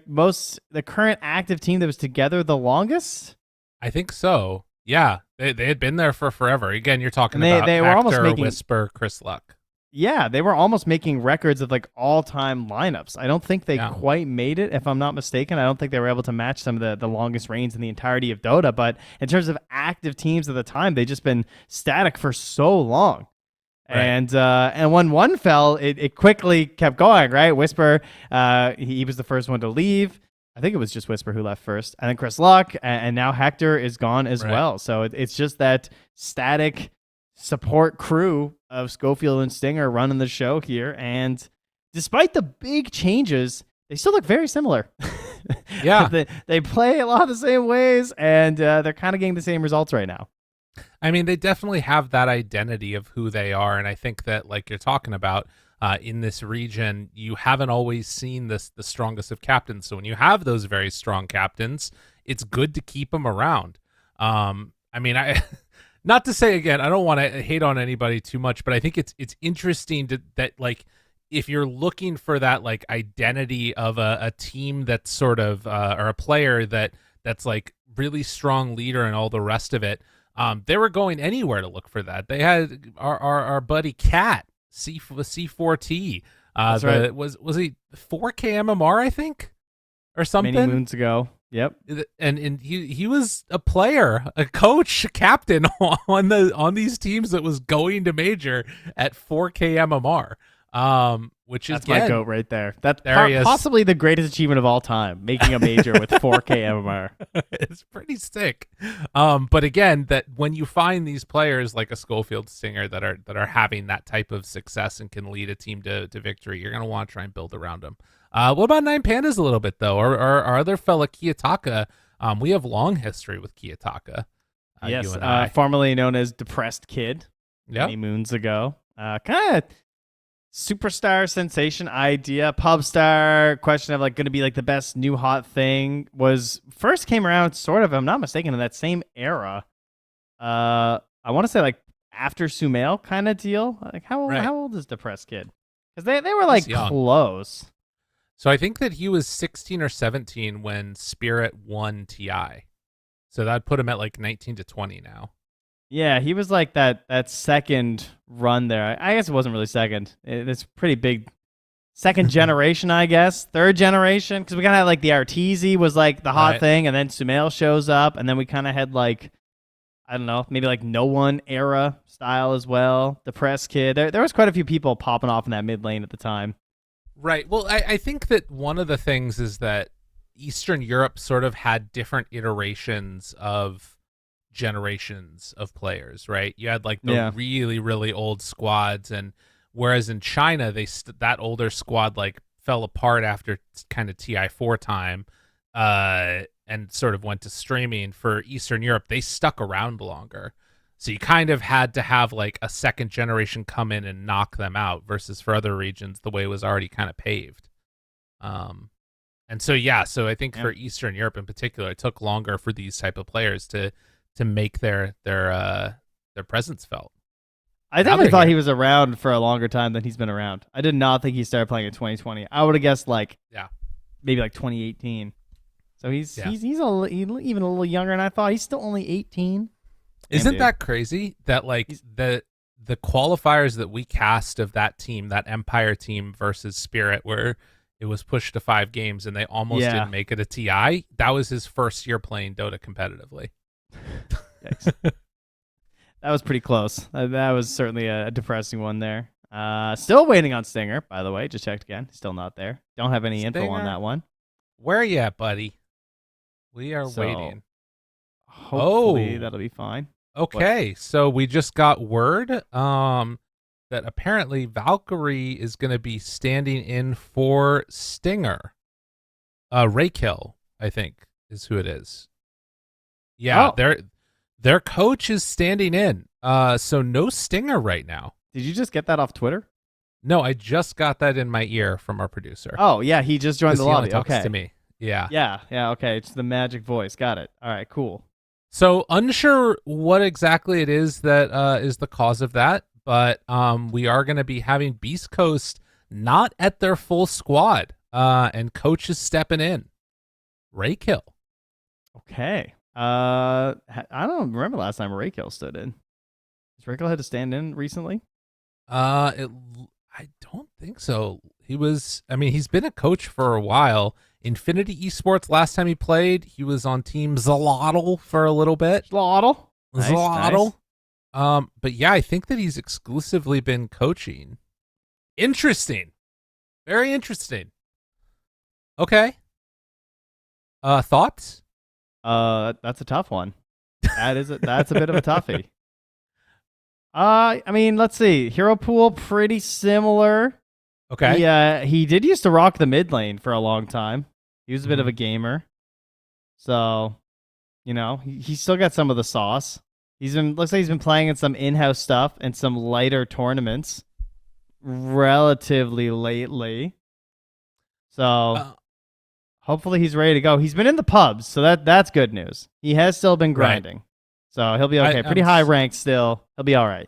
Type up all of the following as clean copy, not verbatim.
the current active team that was together the longest. I think so. Yeah, they had been there for forever. Again, you're talking And about they were almost Actor, making Whisper, Chris Luck. Yeah, they were almost making records of like all-time lineups. I don't think they quite made it, if I'm not mistaken. I don't think they were able to match some of the longest reigns in the entirety of Dota. But in terms of active teams at the time, they just been static for so long. Right. And when one fell, it quickly kept going. Right, Whisper, he was the first one to leave. I think it was just Whisper who left first, and then Chris Luck, and now Hector is gone as well. So it's just that static support crew of Schofield and Stinger running the show here. And despite the big changes, they still look very similar. Yeah. they play a lot of the same ways, and they're kind of getting the same results right now. I mean, they definitely have that identity of who they are. And I think that, like you're talking about, in this region, you haven't always seen the strongest of captains. So when you have those very strong captains, it's good to keep them around. I mean, not to say, again, I don't want to hate on anybody too much, but I think it's interesting that like, if you're looking for that like identity of a team that's sort of or a player that's like really strong leader and all the rest of it, they were going anywhere to look for that. They had our buddy Cat C4T. That's right. Was he 4K MMR, I think, or something? Many moons ago. Yep. And he was a player, a coach, a captain on these teams that was going to major at 4K MMR. Which is, that's my goat right there. That's there possibly the greatest achievement of all time, making a major with 4K MMR. It's pretty sick. But again, that when you find these players like a Schofield Stinger that are having that type of success and can lead a team to victory, you're gonna want to try and build around them. What about 9Pandas a little bit though, or our other fella Kiyotaka? We have long history with Kiyotaka. Yes, formerly known as Depressed Kid. Many moons ago. Kind of superstar sensation idea, pub star, question of like going to be like the best new hot thing, was first came around sort of, if I'm not mistaken, in that same era. I want to say like after Sumail kind of deal. Like how old is Depressed Kid? Because they were like close. So I think that he was 16 or 17 when Spirit won TI. So that put him at like 19 to 20 now. Yeah, he was like that second run there. I guess it wasn't really second. It's pretty big. Second generation, I guess. Third generation. Because we kind of had like the Arteezy was like the hot thing. And then Sumail shows up. And then we kind of had like, I don't know, maybe like No One era style as well. Depressed Kid. There was quite a few people popping off in that mid lane at the time. Right. Well, I think that one of the things is that Eastern Europe sort of had different iterations of generations of players, right? You had like the really, really old squads, and whereas in China, that older squad like fell apart after kind of TI4 time, and sort of went to streaming. For Eastern Europe, they stuck around longer. So you kind of had to have like a second generation come in and knock them out, versus for other regions, the way was already kind of paved. And so, so I think for Eastern Europe in particular, it took longer for these type of players to make their presence felt. I definitely thought he was around for a longer time than he's been around. I did not think he started playing in 2020. I would have guessed like maybe like 2018. So he's even a little younger than I thought. He's still only 18. Isn't that crazy that like the qualifiers that we cast of that team, that Empire team versus Spirit, where it was pushed to 5 games and they almost didn't make it a TI, that was his first year playing Dota competitively. Yikes. That was pretty close. That was certainly a depressing one there. Still waiting on Stinger, by the way. Just checked again. Still not there. Don't have any info on that one. Where are you at, buddy? We are waiting. Hopefully that'll be fine. Okay, so we just got word that apparently Valkyrie is going to be standing in for Stinger. Raykill, I think, is who it is. Yeah, their coach is standing in. So no Stinger right now. Did you just get that off Twitter? No, I just got that in my ear from our producer. Oh, yeah, he just joined the lobby. He only talks to me. Yeah. Yeah, okay. It's the magic voice. Got it. All right, cool. So unsure what exactly it is that is the cause of that, but we are going to be having Beast Coast not at their full squad, and coach is stepping in. Raykill. Okay. I don't remember last time Raykill stood in. Has Raykill had to stand in recently? I don't think so. He's been a coach for a while. Infinity Esports, last time he played, he was on Team Zalotl for a little bit. Zalotl. Zalotl. Nice. But yeah, I think that he's exclusively been coaching. Interesting. Very interesting. Okay. Thoughts? That's a tough one. That's a bit of a toughie. Let's see. Hero pool, pretty similar. Okay. He did used to rock the mid lane for a long time. He was a bit of a gamer. So, he still got some of the sauce. Looks like he's been playing in some in-house stuff and some lighter tournaments relatively lately. So, hopefully he's ready to go. He's been in the pubs, so that's good news. He has still been grinding. Right. So he'll be okay. Pretty high ranked still. He'll be all right.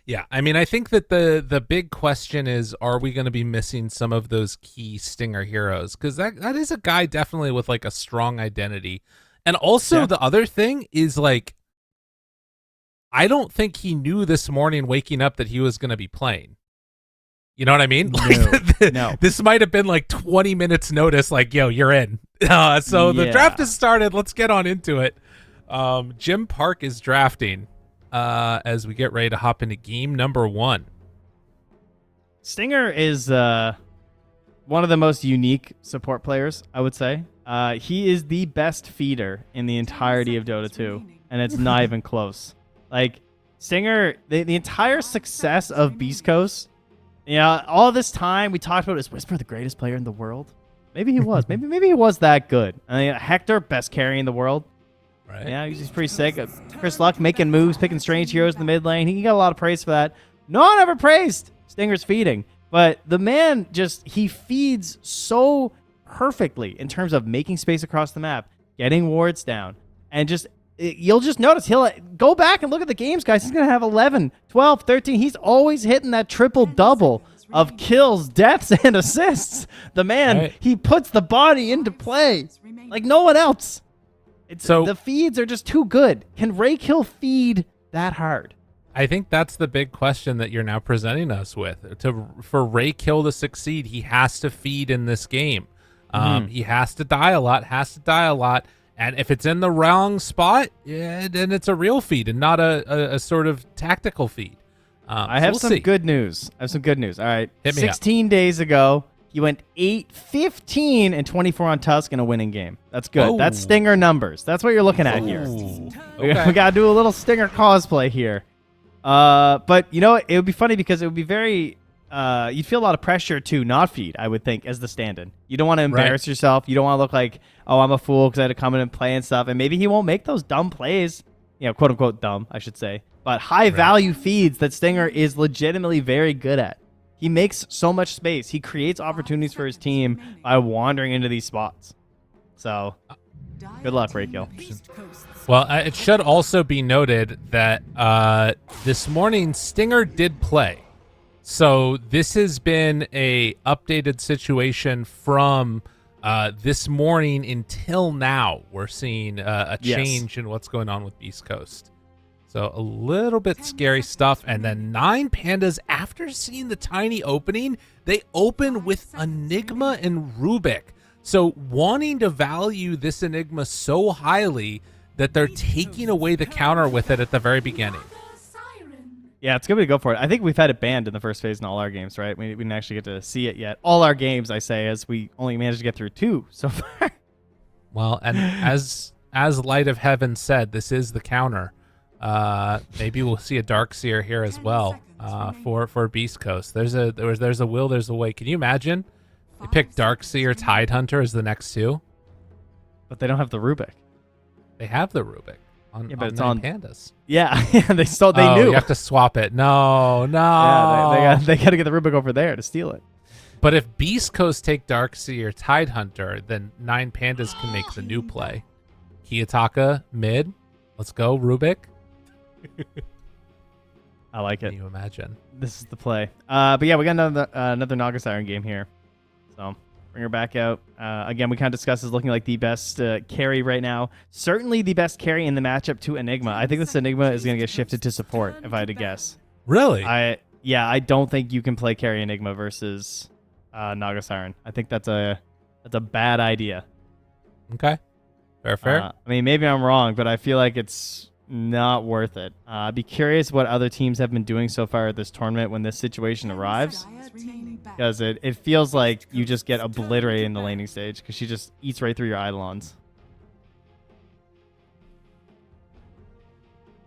Yeah, I think that the big question is, are we going to be missing some of those key Stinger heroes? Because that is a guy definitely with like a strong identity. And also the other thing is like, I don't think he knew this morning waking up that he was going to be playing. You know what I mean? No. This might have been like 20 minutes notice, like, yo, you're in. The draft has started. Let's get on into it. Jim Park is drafting as we get ready to hop into game number 1. Stinger is one of the most unique support players, I would say. He is the best feeder in the entirety of Dota 2, and it's not even close. Like, Stinger, the entire success of beastcoast, all this time we talked about, is Whisper the greatest player in the world? Maybe he was. maybe he was that good. Hector, best carry in the world. Right. Yeah, he's pretty sick. Chris Luck making moves, picking strange heroes in the mid lane. He got a lot of praise for that. No one ever praised Stinger's feeding. But the man he feeds so perfectly in terms of making space across the map, getting wards down, and you'll just notice he'll go back and look at the games, guys. He's going to have 11, 12, 13. He's always hitting that triple-double of kills, deaths, and assists. The man, He puts the body into play like no one else. The feeds are just too good. Can Raykill feed that hard? I think that's the big question that you're now presenting us with. For Raykill to succeed, he has to feed in this game. He has to die a lot, and if it's in the wrong spot, then it's a real feed and not a sort of tactical feed. I have some good news. All right. Hit me 16 days ago, he went 8-15 and 24 on Tusk in a winning game. That's good. Oh. That's Stinger numbers. That's what you're looking at here. Okay. We got to do a little Stinger cosplay here. But, it would be funny because it would be very... you'd feel a lot of pressure to not feed, I would think, as the stand-in. You don't want to embarrass yourself. You don't want to look like, oh, I'm a fool because I had to come in and play and stuff. And maybe he won't make those dumb plays. Quote-unquote dumb, I should say. But high-value feeds that Stinger is legitimately very good at. He makes so much space. He creates opportunities for his team by wandering into these spots. So, good luck, Raykill. Well, it should also be noted that this morning Stinger did play. So this has been a updated situation from this morning until now. We're seeing a change in what's going on with Beast Coast. So a little bit scary stuff. And then 9Pandas, after seeing the tiny opening, they open with Enigma and Rubik. So wanting to value this Enigma so highly that they're taking away the counter with it at the very beginning. Yeah, it's good to go for it. I think we've had it banned in the first phase in all our games, right? We didn't actually get to see it yet. All our games, I say, as we only managed to get through 2 so far. Well, and as Light of Heaven said, this is the counter. Maybe we'll see a Darkseer here as well for Beast Coast. There's a will, there's a way. Can you imagine? They pick Darkseer, Tidehunter as the next 2. But they don't have the Rubik. They have the Rubik. But it's on Pandas. Yeah, they knew. You have to swap it. No. Yeah, they got to get the Rubik over there to steal it. But if Beast Coast take Darkseer, Tidehunter, then 9Pandas can make the new play. Kiyotaka mid. Let's go Rubik. I like it. Can you imagine? This is the play. But yeah, we got another Naga Siren game here. So Bring her back out. Again, we kind of discussed is looking like the best carry right now. Certainly the best carry in the matchup to Enigma. I think this Enigma is going to get shifted to support, if I had to guess. Really? I don't think you can play carry Enigma versus Naga Siren. I think that's a bad idea. Okay. Fair. I mean, maybe I'm wrong, but I feel like it's not worth it. I'd be curious what other teams have been doing so far at this tournament when this situation arrives. Because it feels like you just get obliterated in the laning stage because she just eats right through your Eidolons.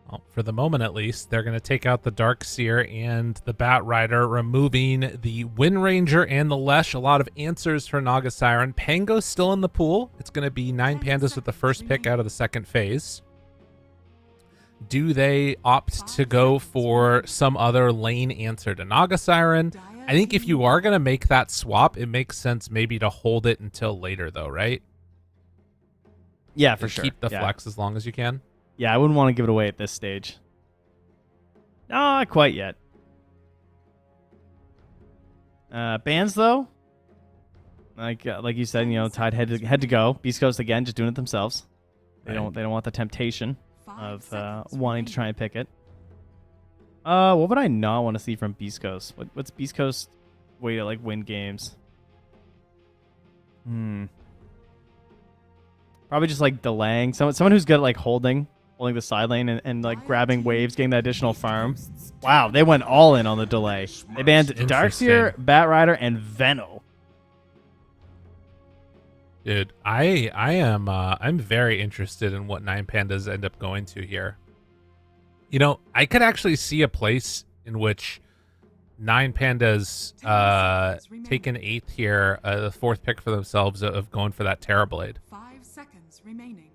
Well, for the moment, at least, they're going to take out the Darkseer and the Bat Rider, removing the Wind Ranger and the Lesh. A lot of answers for Naga Siren. Pango's still in the pool. It's going to be 9Pandas with the first pick out of the second phase. Do they opt to go for some other lane answer to Naga Siren? I think if you are going to make that swap, it makes sense maybe to hold it until later, though, right? Yeah, for sure. Keep the flex as long as you can. Yeah, I wouldn't want to give it away at this stage. Not quite yet. Bans, though, like you said, Tide had to go. Beast Coast again, just doing it themselves. They don't want the temptation of wanting to try and pick it. What would I not want to see from Beast Coast? What's Beast Coast way to win games? Probably just delaying. Someone who's good at holding the side lane and grabbing waves, getting that additional farm. Wow, they went all in on the delay. They banned Darkseer, Bat Rider, and Veno. Dude, I'm very interested in what 9Pandas end up going to here. I could actually see a place in which 9Pandas take an 8th here, the 4th pick for themselves of going for that Terrorblade. 5 seconds remaining.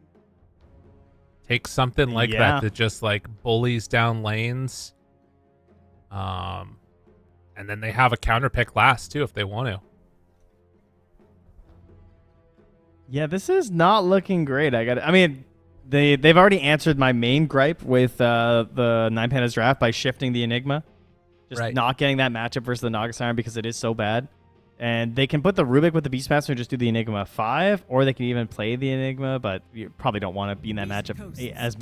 Take something like that just bullies down lanes. And then they have a counter pick last too if they want to. Yeah, this is not looking great. They've already answered my main gripe with the 9Pandas draft by shifting the Enigma. Just not getting that matchup versus the Naga Siren because it is so bad. And they can put the Rubik with the Beastmaster and just do the Enigma 5, or they can even play the Enigma, but you probably don't want to be in that matchup as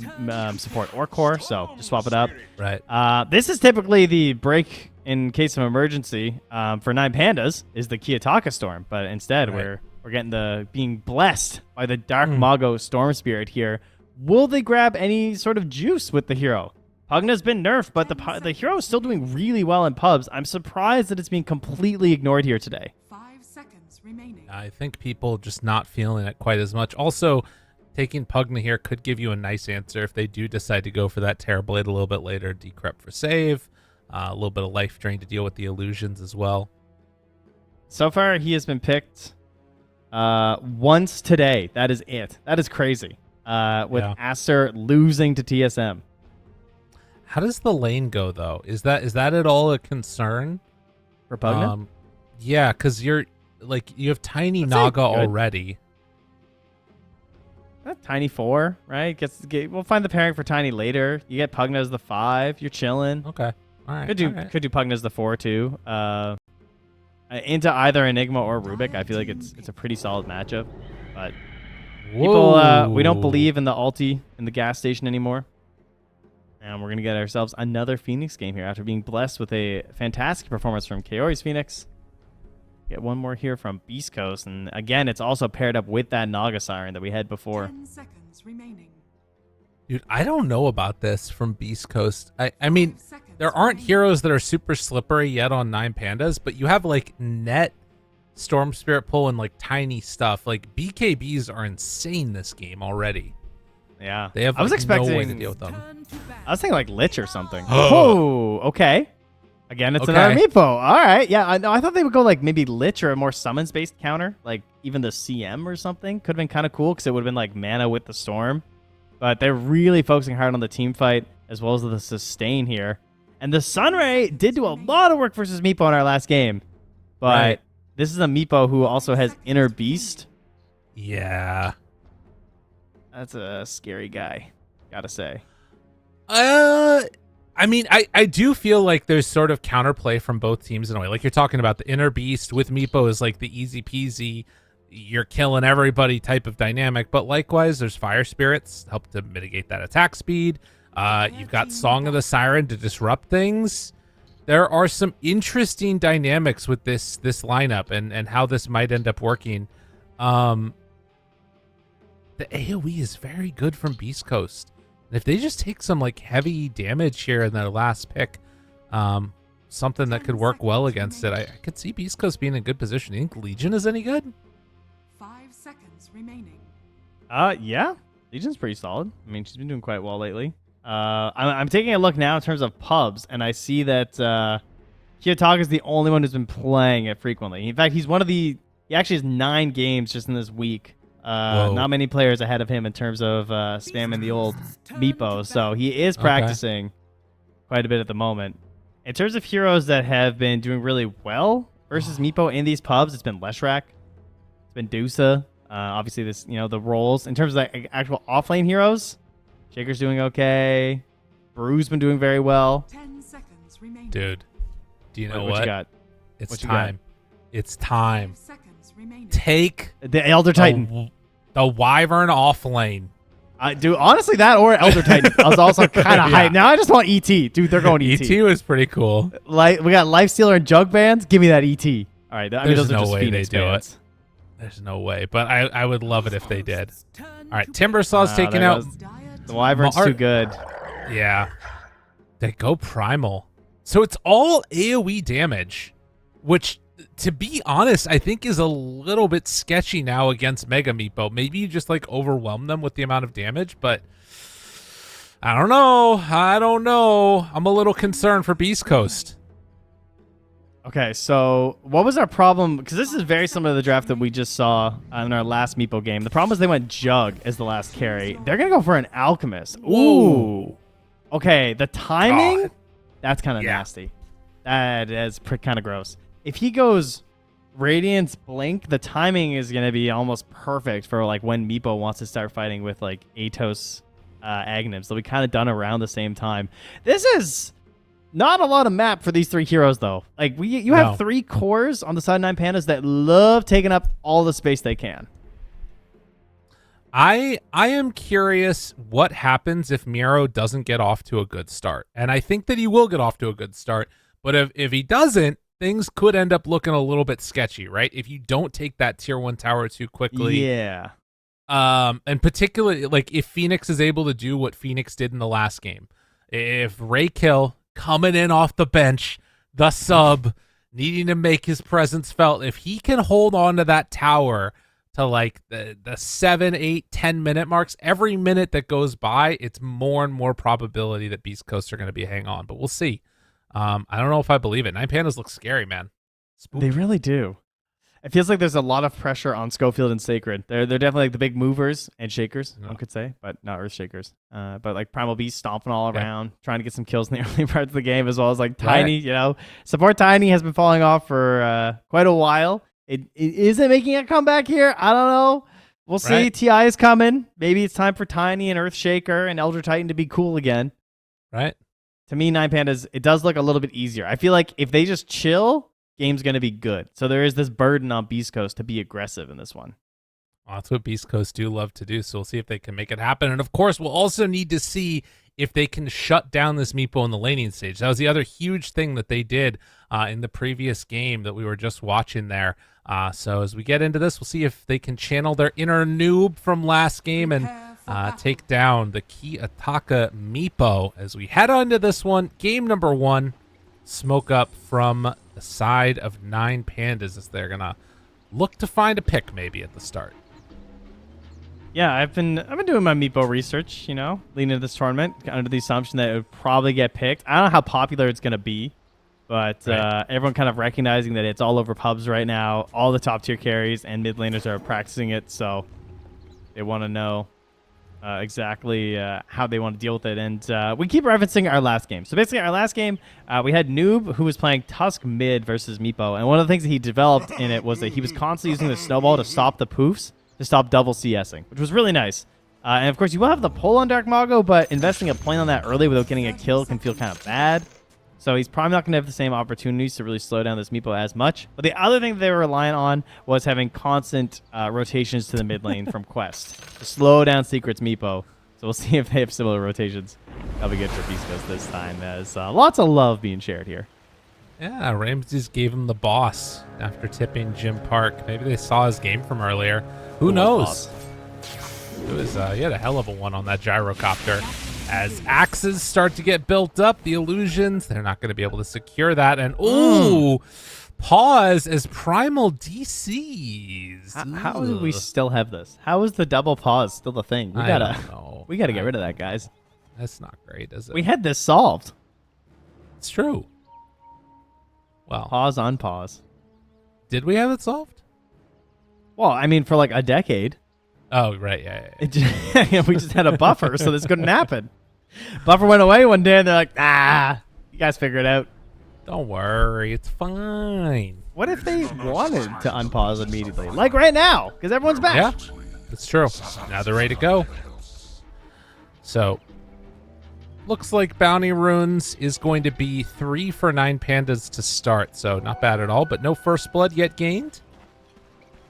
support or core, so just swap it up. Right. This is typically the break in case of emergency for 9Pandas is the Kiyotaka Storm, but instead we're getting the being blessed by the Dark Mago Storm Spirit here. Will they grab any sort of juice with the hero? Pugna's been nerfed, but the hero is still doing really well in pubs. I'm surprised that it's being completely ignored here today. 5 seconds remaining. I think people just not feeling it quite as much. Also, taking Pugna here could give you a nice answer if they do decide to go for that Terrorblade a little bit later. Decrypt for save, a little bit of life drain to deal with the illusions as well. So far, he has been picked once today. That is it. That is crazy. With Aster losing to TSM. How does the lane go though? Is that at all a concern for Pugna? Yeah, because you have Tiny Naga already. Tiny 4, right? We'll find the pairing for Tiny later. You get Pugna as the 5. You're chilling. Okay, all right. Could do Pugna as the 4 too. Into either Enigma or Rubik, I feel like it's a pretty solid matchup. But people, we don't believe in the ulti in the gas station anymore. And we're going to get ourselves another Phoenix game here after being blessed with a fantastic performance from Kaori's Phoenix. Get one more here from Beast Coast. And again, it's also paired up with that Naga Siren that we had before. 10 seconds remaining. Dude, I don't know about this from Beast Coast. I mean, there aren't heroes that are super slippery yet on 9Pandas, but you have net Storm Spirit pull and tiny stuff. BKBs are insane this game already. Yeah. They have no way to deal with them. I was thinking Lich or something. Oh, okay. Again, it's another Meepo. All right. Yeah, I thought they would go maybe Lich or a more summons-based counter, even the CM or something. Could have been kind of cool because it would have been mana with the Storm. But they're really focusing hard on the team fight as well as the sustain here. And the Sunray did do a lot of work versus Meepo in our last game. But this is a Meepo who also has Inner Beast. Yeah. That's a scary guy, gotta say. I I mean, I do feel like there's sort of counterplay from both teams in a way. Like you're talking about the inner beast with Meepo is like the easy peasy, you're killing everybody type of dynamic. But likewise, there's fire spirits help to mitigate that attack speed. You've got Song of the Siren to disrupt things. There are some interesting dynamics with this lineup and how this might end up working. The AoE is very good from Beast Coast. And if they just take some like heavy damage here in their last pick, something that could work well against it, I could see Beast Coast being in a good position. You think Legion is any good? 5 seconds remaining. Yeah. Legion's pretty solid. I mean, she's been doing quite well lately. I'm taking a look now in terms of pubs, and I see that Kiyotaka is the only one who's been playing it frequently. In fact, he actually has 9 games just in this week. Not many players ahead of him in terms of spamming the old Meepo, so he is practicing quite a bit at the moment. In terms of heroes that have been doing really well versus Meepo in these pubs, it's been Leshrac, it's been Dusa, obviously this, the roles. In terms of like actual offlane heroes, Shaker's doing okay. Brew's been doing very well. 10 seconds remaining. Dude, do you know what you got? It's time. It's time. 5 seconds remaining. Take The Elder Titan. the Wyvern off lane. Dude, honestly, that or Elder Titan. I was also kind of hyped. Now I just want ET. Dude, they're going ET. ET was pretty cool. Like, we got Lifestealer and Jug bands. Give me that ET. All right, I mean, There's those are no just way Phoenix they do bands. it. There's no way, but I would love it if they did. All right, Timbersaw's taking there out. goes. The Wyvern's too good. Yeah. They go primal. So it's all AoE damage, which, to be honest, I think is a little bit sketchy now against Mega Meepo. Maybe you just like overwhelm them with the amount of damage, but I don't know. I'm a little concerned for Beast Coast. Okay, so what was our problem? Because this is very similar to the draft that we just saw in our last Meepo game. The problem is they went Jug as the last carry. They're going to go for an Alchemist. Ooh. Okay, the timing, that's kind of nasty. That is kind of gross. If he goes Radiance Blink, the timing is going to be almost perfect for like when Meepo wants to start fighting with like Atos Aghanims. They'll be kind of done around the same time. This is not a lot of map for these 3 heroes, though. Like you have 3 cores on the side of 9Pandas that love taking up all the space they can. I am curious what happens if Miro doesn't get off to a good start. And I think that he will get off to a good start. But if he doesn't, things could end up looking a little bit sketchy, right? If you don't take that tier 1 tower too quickly. Yeah. And particularly, like, if Phoenix is able to do what Phoenix did in the last game. If Raykill coming in off the bench, the sub, needing to make his presence felt, if he can hold on to that tower to like the 7, 8, 10 minute marks, every minute that goes by, it's more and more probability that Beast Coast are going to be hang on. But we'll see. I don't know if I believe it. 9Pandas look scary, man. Spooky. They really do. It feels like there's a lot of pressure on Schofield and Sacred. They're definitely like the big movers and shakers, one could say, but not Earth Shakers. But like Primal Beast stomping all around, trying to get some kills in the early parts of the game, as well as like Tiny. Support Tiny has been falling off for quite a while. It isn't making a comeback here. I don't know. We'll see. TI is coming. Maybe it's time for Tiny and Earth Shaker and Elder Titan to be cool again. Right. To me, 9Pandas, it does look a little bit easier. I feel like if they just chill, game's going to be good. So there is this burden on Beast Coast to be aggressive in this one. Well, that's what Beast Coast do love to do. So we'll see if they can make it happen. And of course, we'll also need to see if they can shut down this Meepo in the laning stage. That was the other huge thing that they did in the previous game that we were just watching there. So as we get into this, we'll see if they can channel their inner noob from last game and take down the Kiyotaka Meepo as we head on to this one. Game number 1. Smoke up from the side of 9Pandas as they're gonna look to find a pick maybe at the start. Yeah, I've been doing my Meepo research, leading into this tournament, under the assumption that it would probably get picked. I don't know how popular it's gonna be, but everyone kind of recognizing that it's all over pubs right now. All the top tier carries and mid laners are practicing it, so they want to know exactly how they want to deal with it. And we keep referencing our last game. So basically our last game, we had Noob who was playing Tusk mid versus Meepo. And one of the things that he developed in it was that he was constantly using the snowball to stop the poofs, to stop double CSing, which was really nice. And of course, you will have the pull on Dark Mago, but investing a point on that early without getting a kill can feel kind of bad. So he's probably not going to have the same opportunities to really slow down this Meepo as much. But the other thing that they were relying on was having constant rotations to the mid lane from Quest to slow down Secret's Meepo. So we'll see if they have similar rotations. That'll be good for beastcoast this time, as lots of love being shared here. Yeah, Ramses gave him the boss after tipping Jim Park. Maybe they saw his game from earlier. Who knows? It was he had a hell of a one on that gyrocopter. As axes start to get built up, the illusions, they're not going to be able to secure that. And pause as primal DCs. How do we still have this? How is the double pause still the thing? We gotta get rid of that, guys. That's not great, is it? We had this solved. It's true. Well, pause on pause. Did we have it solved? Well, I mean, for like a decade. Oh, right, yeah. We just had a buffer, so this couldn't happen. Buffer went away one day, and they're like, you guys figure it out. Don't worry, it's fine. What if they wanted to unpause immediately? Like right now, because everyone's back. Yeah, that's true. Now they're ready to go. So, looks like Bounty Runes is going to be 3 for 9Pandas to start, so not bad at all, but no first blood yet gained.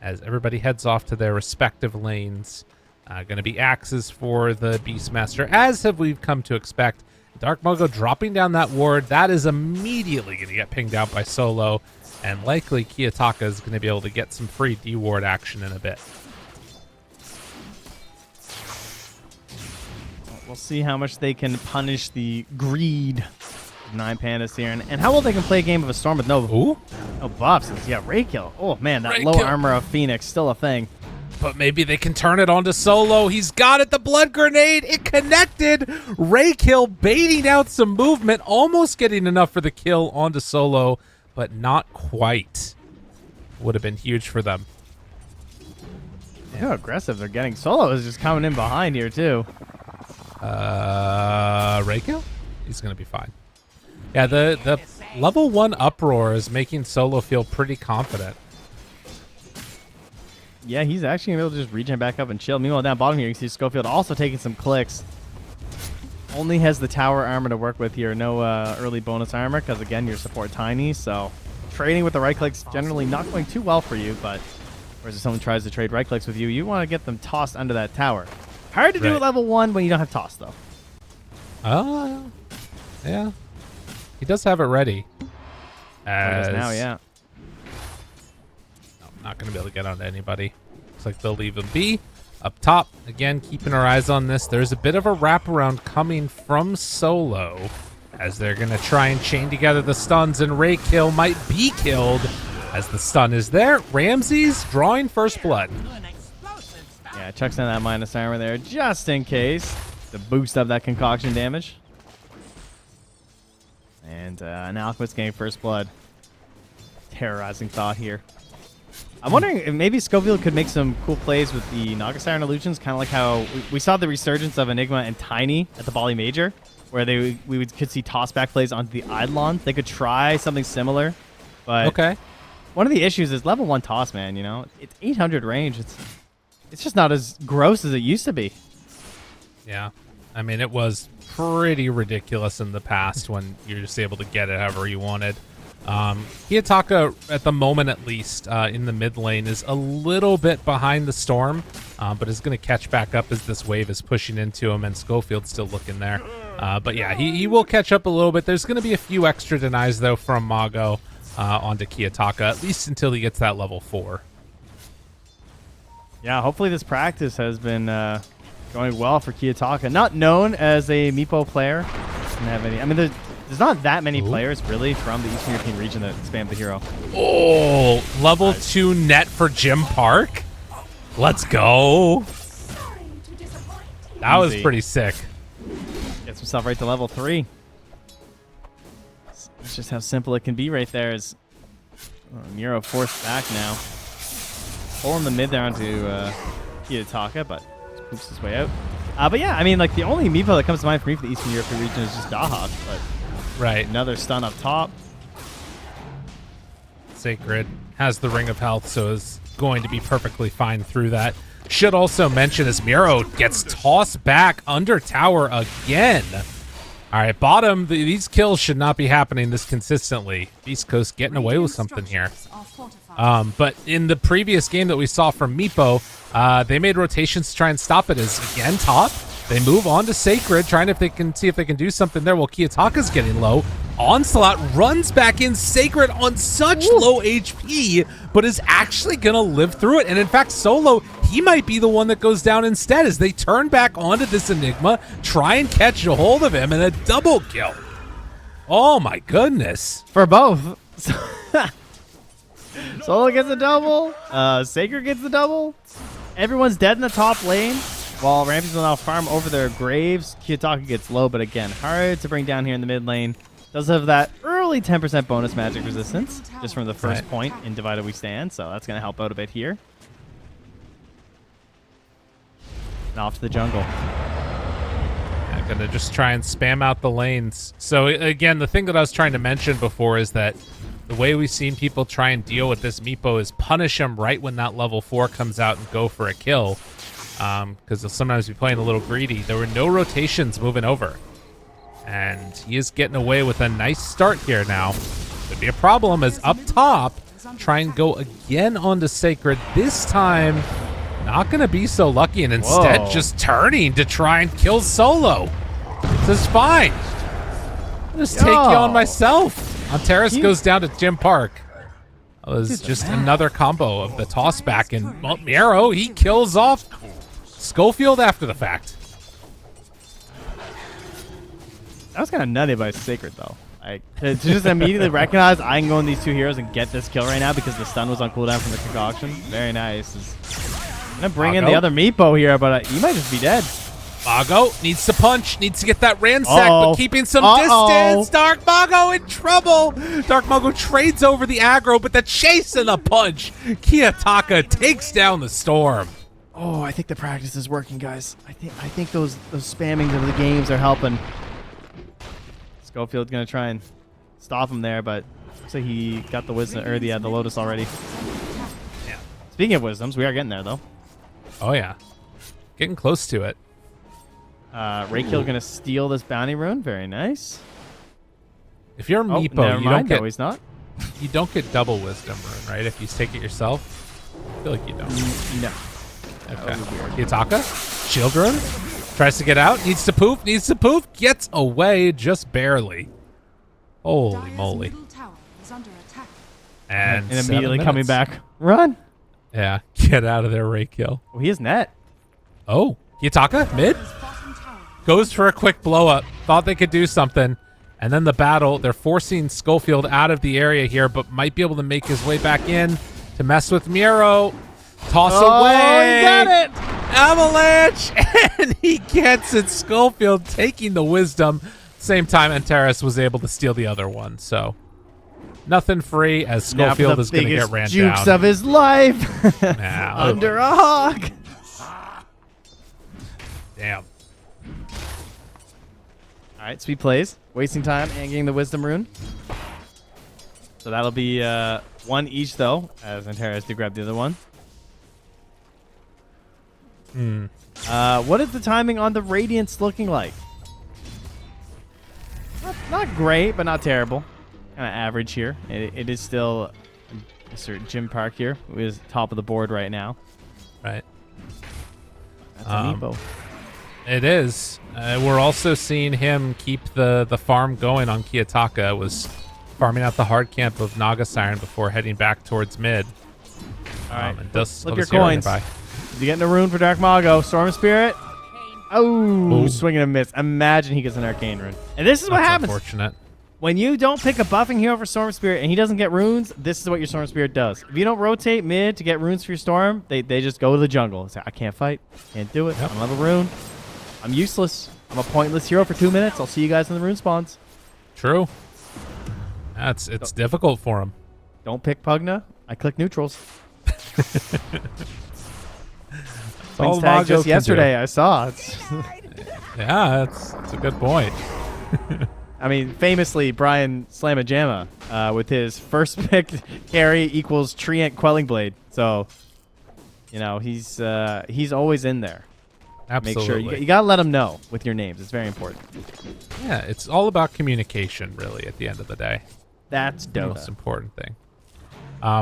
As everybody heads off to their respective lanes. Going to be axes for the Beastmaster, as have we come to expect. Dark Mago dropping down that ward. That is immediately going to get pinged out by Solo, and likely Kiyotaka is going to be able to get some free D-ward action in a bit. We'll see how much they can punish the greed of 9Pandas here, and how well they can play a game of a storm with no buffs. Yeah, Ray kill. Oh man, that low armor of Phoenix still a thing. But maybe they can turn it onto Solo. He's got it. The blood grenade. It connected. Ray kill baiting out some movement, almost getting enough for the kill onto Solo, but not quite. Would have been huge for them. How aggressive they're getting. Solo is just coming in behind here too. Ray kill? He's gonna be fine. Yeah, the level 1 uproar is making Solo feel pretty confident. Yeah, he's actually going to be able to just regen back up and chill. Meanwhile, down bottom here, you see Schofield also taking some clicks. Only has the tower armor to work with here. No early bonus armor because, again, your support tiny. So trading with the right clicks generally not going too well for you. But whereas if someone tries to trade right clicks with you, you want to get them tossed under that tower. Hard to do at level 1 when you don't have toss, though. Oh, yeah. He does have it ready. As now, yeah. No, not going to be able to get onto anybody. Looks like they'll leave him be. Up top, again, keeping our eyes on this. There's a bit of a wraparound coming from Solo as they're going to try and chain together the stuns, and Ray kill might be killed as the stun is there. Ramses drawing first blood. Yeah, chucks in that minus armor there just in case to boost up that concoction damage. And now Alchemist getting first blood. Terrorizing thought here. I'm wondering if maybe Schofield could make some cool plays with the Naga Siren illusions, kind of like how we saw the resurgence of Enigma and Tiny at the Bali Major, where we could see toss-back plays onto the Eidolon. They could try something similar, but one of the issues is level 1 toss, man. You know, it's 800 range. It's just not as gross as it used to be. Yeah, I mean, it was pretty ridiculous in the past when you're just able to get it however you wanted. Kiyotaka, at the moment at least, in the mid lane, is a little bit behind the storm, but is going to catch back up as this wave is pushing into him, and Schofield's still looking there. But yeah, he will catch up a little bit. There's going to be a few extra denies, though, from Mago onto Kiyotaka, at least until he gets that level 4. Yeah, hopefully this practice has been going well for Kiyotaka. Not known as a Meepo player. Doesn't have any. I mean, there's not that many players really from the Eastern European region that spam the hero. Oh, level 2 net for Jim Park. Let's go. That was pretty sick. Gets himself right to level 3. That's just how simple it can be right there. Is Nero forced back now. Pulling the mid there onto Kiyotaka, but just poops his way out. But yeah, I mean, like the only Meepo that comes to mind for me for the Eastern European region is just Dahak. But another stun up top. Sacred has the Ring of Health, so is going to be perfectly fine through that. Should also mention as Miro gets tossed back under tower again. All right, bottom, these kills should not be happening this consistently. Beast Coast getting away with something here. But in the previous game that we saw from Meepo, they made rotations to try and stop it as, again, top. They move on to Sacred, trying if they can see if they can do something there while Kiyotaka's getting low. Onslaught runs back in. Sacred on such low HP, but is actually going to live through it. And in fact, Solo, he might be the one that goes down instead as they turn back onto this Enigma, try and catch a hold of him, and a double kill. Oh my goodness. For both. Solo gets a double. Sacred gets the double. Everyone's dead in the top lane. While Ramses will now farm over their graves. Kiyotaka gets low, but again, hard to bring down here in the mid lane. Does have that early 10% bonus magic resistance just from the first point in Divided We Stand, so that's going to help out a bit here. And off to the jungle. I'm going to just try and spam out the lanes. So again, the thing that I was trying to mention before is that the way we've seen people try and deal with this Meepo is punish him right when that level 4 comes out and go for a kill. Because they'll sometimes be playing a little greedy. There were no rotations moving over. And he is getting away with a nice start here now. Could be a problem as up top, try and go again onto Sacred. This time, not going to be so lucky and instead just turning to try and kill Solo. This is fine. I'll just take you on myself. Antares goes down to Jim Park. That was just another combo of the toss back, and Miro, he kills off Schofield after the fact. That was kind of nutty by Sacred, though. To just immediately recognize I can go on these two heroes and get this kill right now because the stun was on cooldown from the concoction. Very nice. I'm going to bring in the other Meepo here, but he might just be dead. Mago needs to punch, needs to get that ransack, but keeping some distance. Dark Mago in trouble. Dark Mago trades over the aggro, but the chase and the punch. Kiyotaka takes down the Storm. Oh, I think the practice is working, guys. I think those spammings of the games are helping. Schofield's gonna try and stop him there, but looks like he got the wisdom or the Lotus already. Yeah. Speaking of wisdoms, we are getting there though. Oh yeah, getting close to it. Raykill gonna steal this bounty rune. Very nice. If you're Meepo, never you mind. don't get. No, he's not. You don't get double wisdom rune, right? If you take it yourself, I feel like you don't. No. Okay. Kiyotaka, shield rune, tries to get out, needs to poof, gets away just barely. Holy moly! And immediately coming back. Run. Yeah, get out of there, Raykill. Oh, he is net. Oh, Kiyotaka mid goes for a quick blow up. Thought they could do something, and then the battle. They're forcing Schofield out of the area here, but might be able to make his way back in to mess with Miro. Toss away. He got it. Avalanche, and he gets it. Schofield taking the wisdom. Same time, Antares was able to steal the other one. So nothing free as Schofield is going to get ran jukes down. of his life. Under a hawk. Damn. All right, sweet plays. Wasting time and getting the wisdom rune. So that'll be one each, though, as Antares did grab the other one. What is the timing on the Radiance looking like? Not great, but not terrible. Kind of average here. It is still Mr. Jim Park here, who is top of the board right now. Right. That's a Meepo. It is. We're also seeing him keep the farm going on Kiyotaka. Was farming out the hard camp of Naga Siren before heading back towards mid. All right, flip your coins. Is he getting a rune for Dark Mago? Storm Spirit? Oh, swing and a miss. Imagine he gets an Arcane rune. And this is what happens. Unfortunate. When you don't pick a buffing hero for Storm Spirit and he doesn't get runes, this is what your Storm Spirit does. If you don't rotate mid to get runes for your Storm, they just go to the jungle. Say, I can't fight. Can't do it. Yep. I don't have a rune. I'm useless. I'm a pointless hero for 2 minutes. I'll see you guys in the rune spawns. True. It's difficult for him. Don't pick Pugna. I click neutrals. Wings tag just yesterday. I saw it. Yeah, that's a good point. I mean, famously, Brian Slamajama with his first pick carry equals Treant Quelling Blade. So You know, he's always in there. Absolutely. Make sure you gotta let him know with your names. It's very important. Yeah, it's all about communication, really. At the end of the day, that's the most important thing.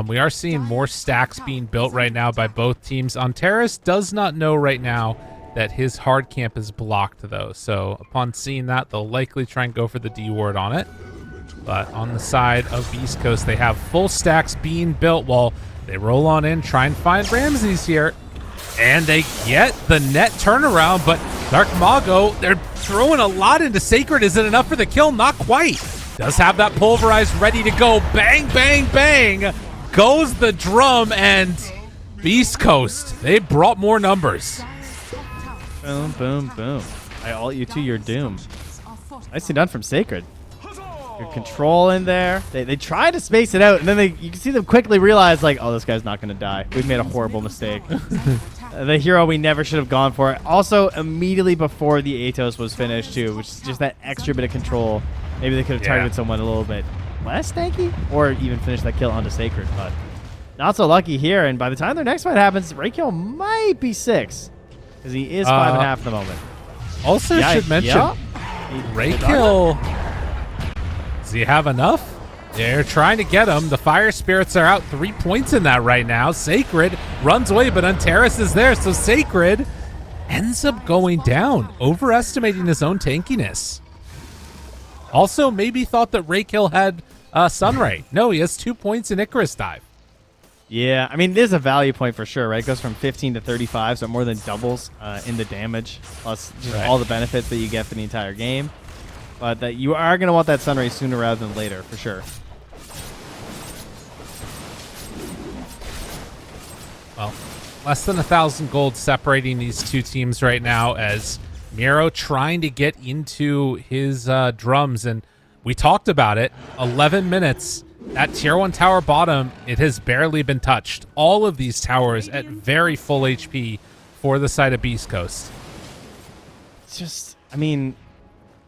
We are seeing more stacks being built right now by both teams. Antares does not know right now that his hard camp is blocked, though. So upon seeing that, they'll likely try and go for the D ward on it. But on the side of Beast Coast, they have full stacks being built while they roll on in, try and find Ramses here. And they get the net turnaround, but Dark Mago, they're throwing a lot into Sacred. Is it enough for the kill? Not quite. Does have that pulverized ready to go. Bang, bang, bang. Goes the drum, and Beast Coast, they brought more numbers. Boom, boom, boom. I ult you to your doom. Nicely done from Sacred. Good control in there. They try to space it out, and then you can see them quickly realize, like, oh, this guy's not going to die. We've made a horrible mistake. The hero we never should have gone for. Also, immediately before the Atos was finished, too, which is just that extra bit of control. Maybe they could have targeted someone a little bit less tanky, or even finished that kill onto Sacred, but not so lucky here. And by the time their next fight happens, Raykill might be 6, because he is 5.5 at the moment. Also, should mention, Raykill, does he have enough? They're trying to get him. The Fire Spirits are out 3 points in that right now. Sacred runs away, but Antares is there, so Sacred ends up going down, overestimating his own tankiness. Also, maybe thought that Raykill had Sunray. No, he has 2 points in Icarus Dive. Yeah, I mean, there's a value point for sure, right? It goes from 15 to 35, so it more than doubles in the damage, plus just all the benefits that you get for the entire game. But that you are going to want that Sunray sooner rather than later, for sure. Well, less than 1,000 gold separating these two teams right now, as Miro trying to get into his drums, and we talked about it. 11 minutes. That tier 1 tower bottom, it has barely been touched. All of these towers at very full HP for the side of Beast Coast. It's just, I mean,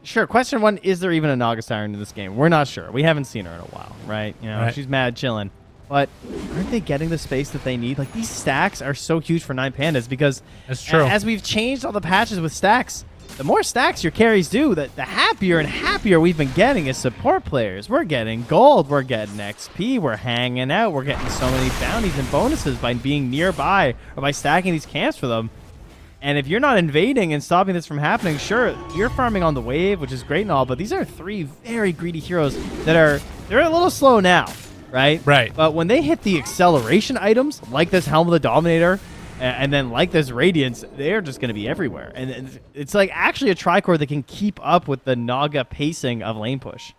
sure. Question 1, is there even a Naga Siren in this game? We're not sure. We haven't seen her in a while, right? You know, she's mad chilling. But aren't they getting the space that they need? Like, these stacks are so huge for 9Pandas because as we've changed all the patches with stacks, the more stacks your carries do, the happier and happier we've been getting as support players. We're getting gold, we're getting XP, we're hanging out, we're getting so many bounties and bonuses by being nearby or by stacking these camps for them. And if you're not invading and stopping this from happening, sure, you're farming on the wave, which is great and all, but these are 3 very greedy heroes that they're a little slow now, right? Right. But when they hit the acceleration items, like this Helm of the Dominator, and then like this Radiance, they're just going to be everywhere. And it's like actually a Tricore that can keep up with the Naga pacing of lane push.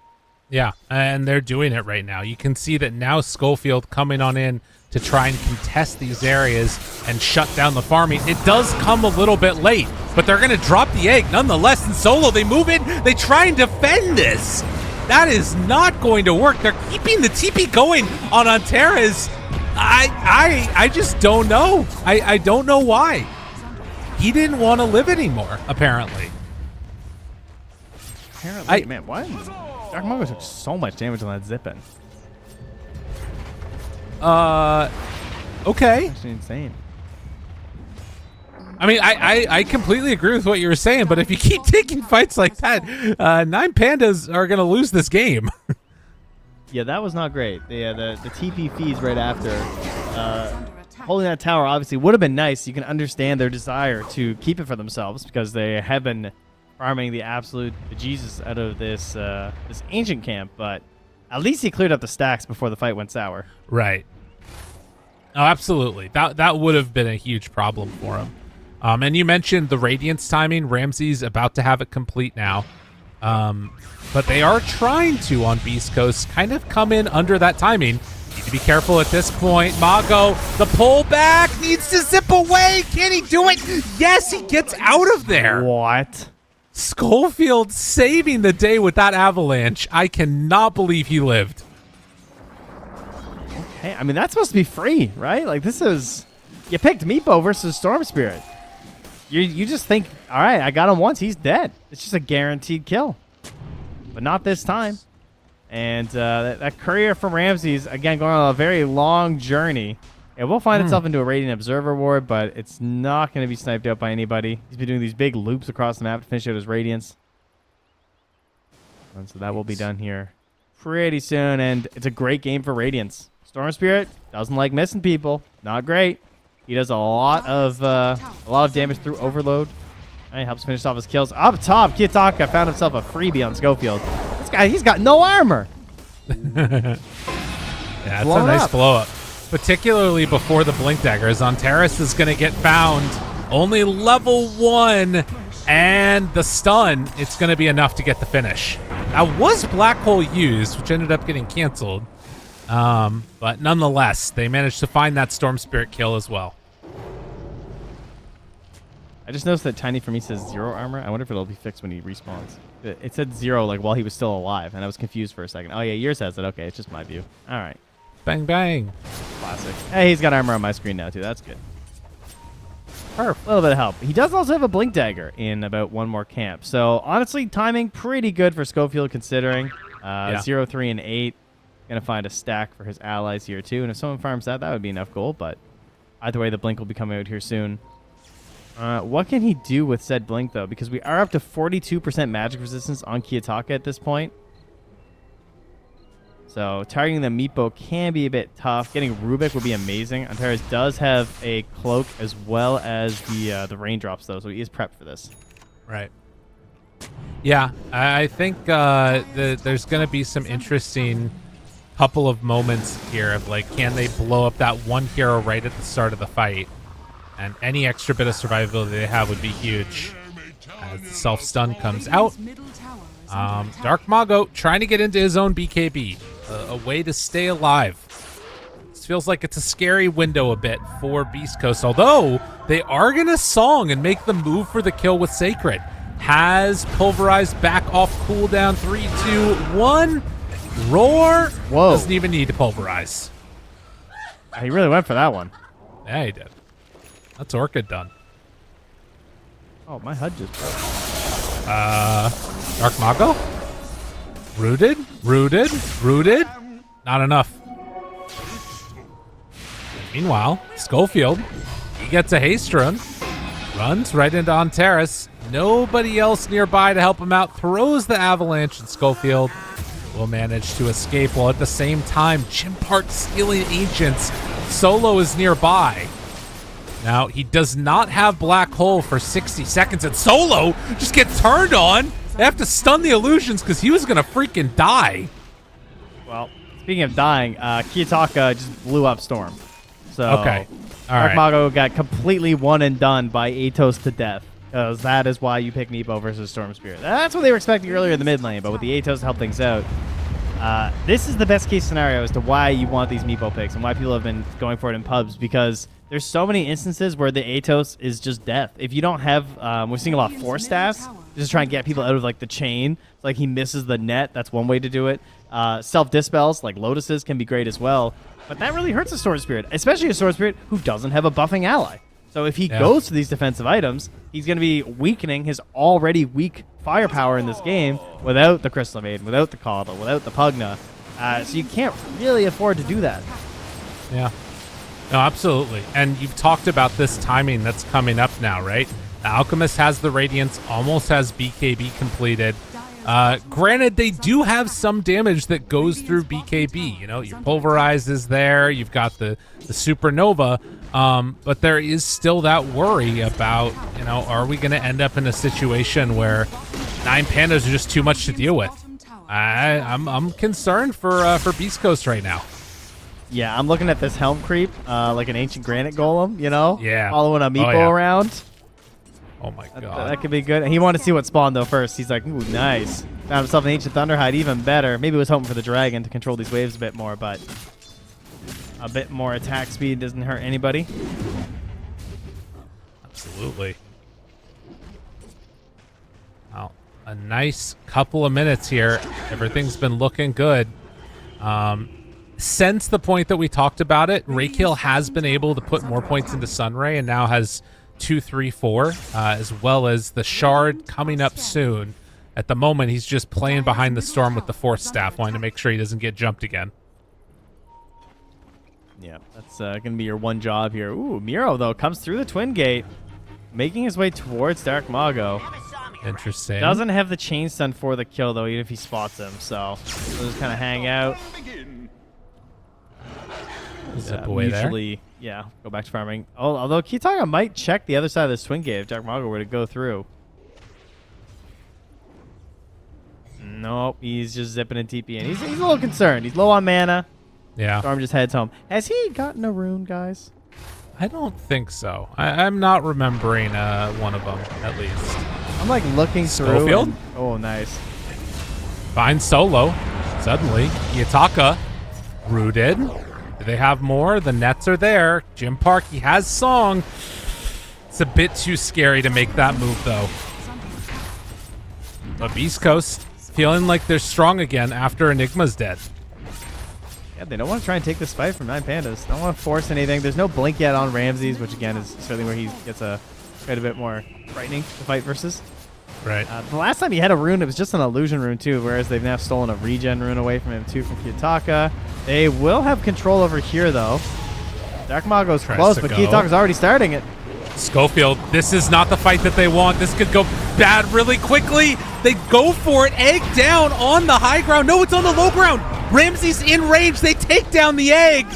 Yeah, and they're doing it right now. You can see that now Schofield coming on in to try and contest these areas and shut down the farming. It does come a little bit late, but they're going to drop the egg nonetheless in solo. They move in, they try and defend this. That is not going to work. They're keeping the TP going on Antares. I just don't know. I don't know why. He didn't want to live anymore, apparently. Man, what? Dark Mago took so much damage on that zip-in. Okay. That's insane. I mean, I completely agree with what you were saying, but if you keep taking fights like that, 9Pandas are going to lose this game. Yeah, that was not great. The TP feeds right after. Holding that tower obviously would have been nice. You can understand their desire to keep it for themselves because they have been farming the absolute bejesus out of this this ancient camp, but at least he cleared up the stacks before the fight went sour. Right. Oh, absolutely. That would have been a huge problem for him. And you mentioned the Radiance timing. Ramsey's about to have it complete now. But they are trying to, on Beast Coast, kind of come in under that timing. Need to be careful at this point. Mago, the pullback, needs to zip away. Can he do it? Yes, he gets out of there. What? Schofield saving the day with that avalanche. I cannot believe he lived. Okay, I mean, that's supposed to be free, right? Like, this is... You picked Meepo versus Storm Spirit. You just think, all right, I got him once, he's dead. It's just a guaranteed kill. But not this time. And that courier from Ramses, again, going on a very long journey It will find itself into a Radiant Observer ward, but it's not going to be sniped out by anybody. He's been doing these big loops across the map to finish out his Radiance. And so that will be done here pretty soon, and it's a great game for Radiance. Storm Spirit doesn't like missing people. Not great. He does a lot of damage through Overload. And he helps finish off his kills. Up top, Kiyotaka found himself a freebie on Schofield. This guy, he's got no armor. Yeah, it's a nice blow up. Particularly before the Blink Dagger. Zontaris is going to get found. Only level 1. And the stun, it's going to be enough to get the finish. That was Black Hole used, which ended up getting canceled. But nonetheless, they managed to find that Storm Spirit kill as well. I just noticed that Tiny for me says 0 armor. I wonder if it'll be fixed when he respawns. It said 0 like while he was still alive, and I was confused for a second. Oh yeah, yours has it. Okay, it's just my view. All right. Bang, bang. Classic. Hey, he's got armor on my screen now, too. That's good. Perfect. A little bit of help. He does also have a Blink Dagger in about one more camp. So, honestly, timing pretty good for Schofield considering. 0, 3, and 8. Going to find a stack for his allies here, too. And if someone farms that, that would be enough gold. But either way, the Blink will be coming out here soon. What can he do with said Blink, though? Because we are up to 42% magic resistance on Kiyotaka at this point. So targeting the Meepo can be a bit tough. Getting Rubik would be amazing. Antares does have a cloak as well as the raindrops, though, so he is prepped for this. Right. Yeah, I think there's going to be some interesting couple of moments here of, like, can they blow up that one hero right at the start of the fight? And any extra bit of survivability they have would be huge. As the self-stun comes out. Dark Mago trying to get into his own BKB. A way to stay alive. This feels like it's a scary window a bit for Beast Coast, although they are going to song and make the move for the kill with Sacred. Has pulverized back off cooldown. 3, 2, 1. Roar. Whoa. Doesn't even need to pulverize. He really went for that one. Yeah, he did. That's Orchid done. Oh, my HUD just broke. Dark Mago? Rooted? Rooted? Rooted? Not enough. Meanwhile, Schofield, he gets a haste run. Runs right into Antares. Nobody else nearby to help him out. Throws the avalanche, and Schofield will manage to escape, while at the same time, Chimpart stealing Ancients. Solo is nearby. Now, he does not have Black Hole for 60 seconds, and Solo just gets turned on. They have to stun the illusions because he was going to freaking die. Well, speaking of dying, Kiyotaka just blew up Storm. So, okay. All Dark right. Mago got completely one and done by Atos to death. Because that is why you pick Meepo versus Storm Spirit. That's what they were expecting earlier in the mid lane, but with the Atos to help things out, this is the best case scenario as to why you want these Meepo picks and why people have been going for it in pubs, because there's so many instances where the Atos is just death. If you don't have, we're seeing a lot of force staffs, just try and get people out of like the chain. It's like he misses the net. That's one way to do it. Self-dispels, like Lotuses, can be great as well. But that really hurts a Storm Spirit, especially a Storm Spirit who doesn't have a buffing ally. So if he goes to these defensive items, he's going to be weakening his already weak firepower in this game without the Crystal Maiden, without the Coddle, without the Pugna. So you can't really afford to do that. Yeah. No, absolutely. And you've talked about this timing that's coming up now, right? The Alchemist has the Radiance, almost has BKB completed. Granted, they do have some damage that goes through BKB. You know, your Pulverize is there. You've got the Supernova. But there is still that worry about, you know, are we going to end up in a situation where 9Pandas are just too much to deal with? I'm concerned for Beast Coast right now. Yeah, I'm looking at this Helm creep, like an Ancient Granite Golem, you know? Yeah. Following a Meepo around. Oh my god. That could be good. He wanted to see what spawned, though, first. He's like, ooh, nice. Found himself an Ancient Thunderhide, even better. Maybe he was hoping for the Dragon to control these waves a bit more, but a bit more attack speed doesn't hurt anybody. Absolutely. Well, a nice couple of minutes here. Everything's been looking good. Since the point that we talked about it, Rakiel has been able to put more points into Sunray and now has 2, 3, 4, as well as the Shard coming up soon. At the moment, he's just playing behind the storm with the Force Staff, wanting to make sure he doesn't get jumped again. Yeah, that's going to be your one job here. Ooh, Miro, though, comes through the twin gate, making his way towards Dark Mago. Interesting. Doesn't have the chain stun for the kill, though, even if he spots him. So he'll just kind of hang out. Zip away mutually, yeah, go back to farming. Oh, although Kitaka might check the other side of this twin gate if Dark Mago were to go through. Nope, he's just zipping and TPing. He's a little concerned. He's low on mana. Yeah. Storm just heads home. Has he gotten a rune, guys? I don't think so. I'm not remembering one of them, at least. I'm like looking through. Schofield? Oh, nice. Finds solo. Suddenly, Yataka rooted. Do they have more? The nets are there. Jim Park, he has Song. It's a bit too scary to make that move, though. But Beast Coast feeling like they're strong again after Enigma's dead. Yeah, they don't want to try and take this fight from 9Pandas. Don't want to force anything. There's no blink yet on Ramses, which again is certainly where he gets quite a bit more frightening to fight versus. Right. The last time he had a rune, it was just an illusion rune too, whereas they've now stolen a regen rune away from him too from Kiyotaka. They will have control over here though. Dark Mago's close, but Kiyotaka's already starting it. Schofield, this is not the fight that they want. This could go bad really quickly. They go for it. Egg down on the high ground. No, it's on the low ground. Ramses in range. They take down the egg.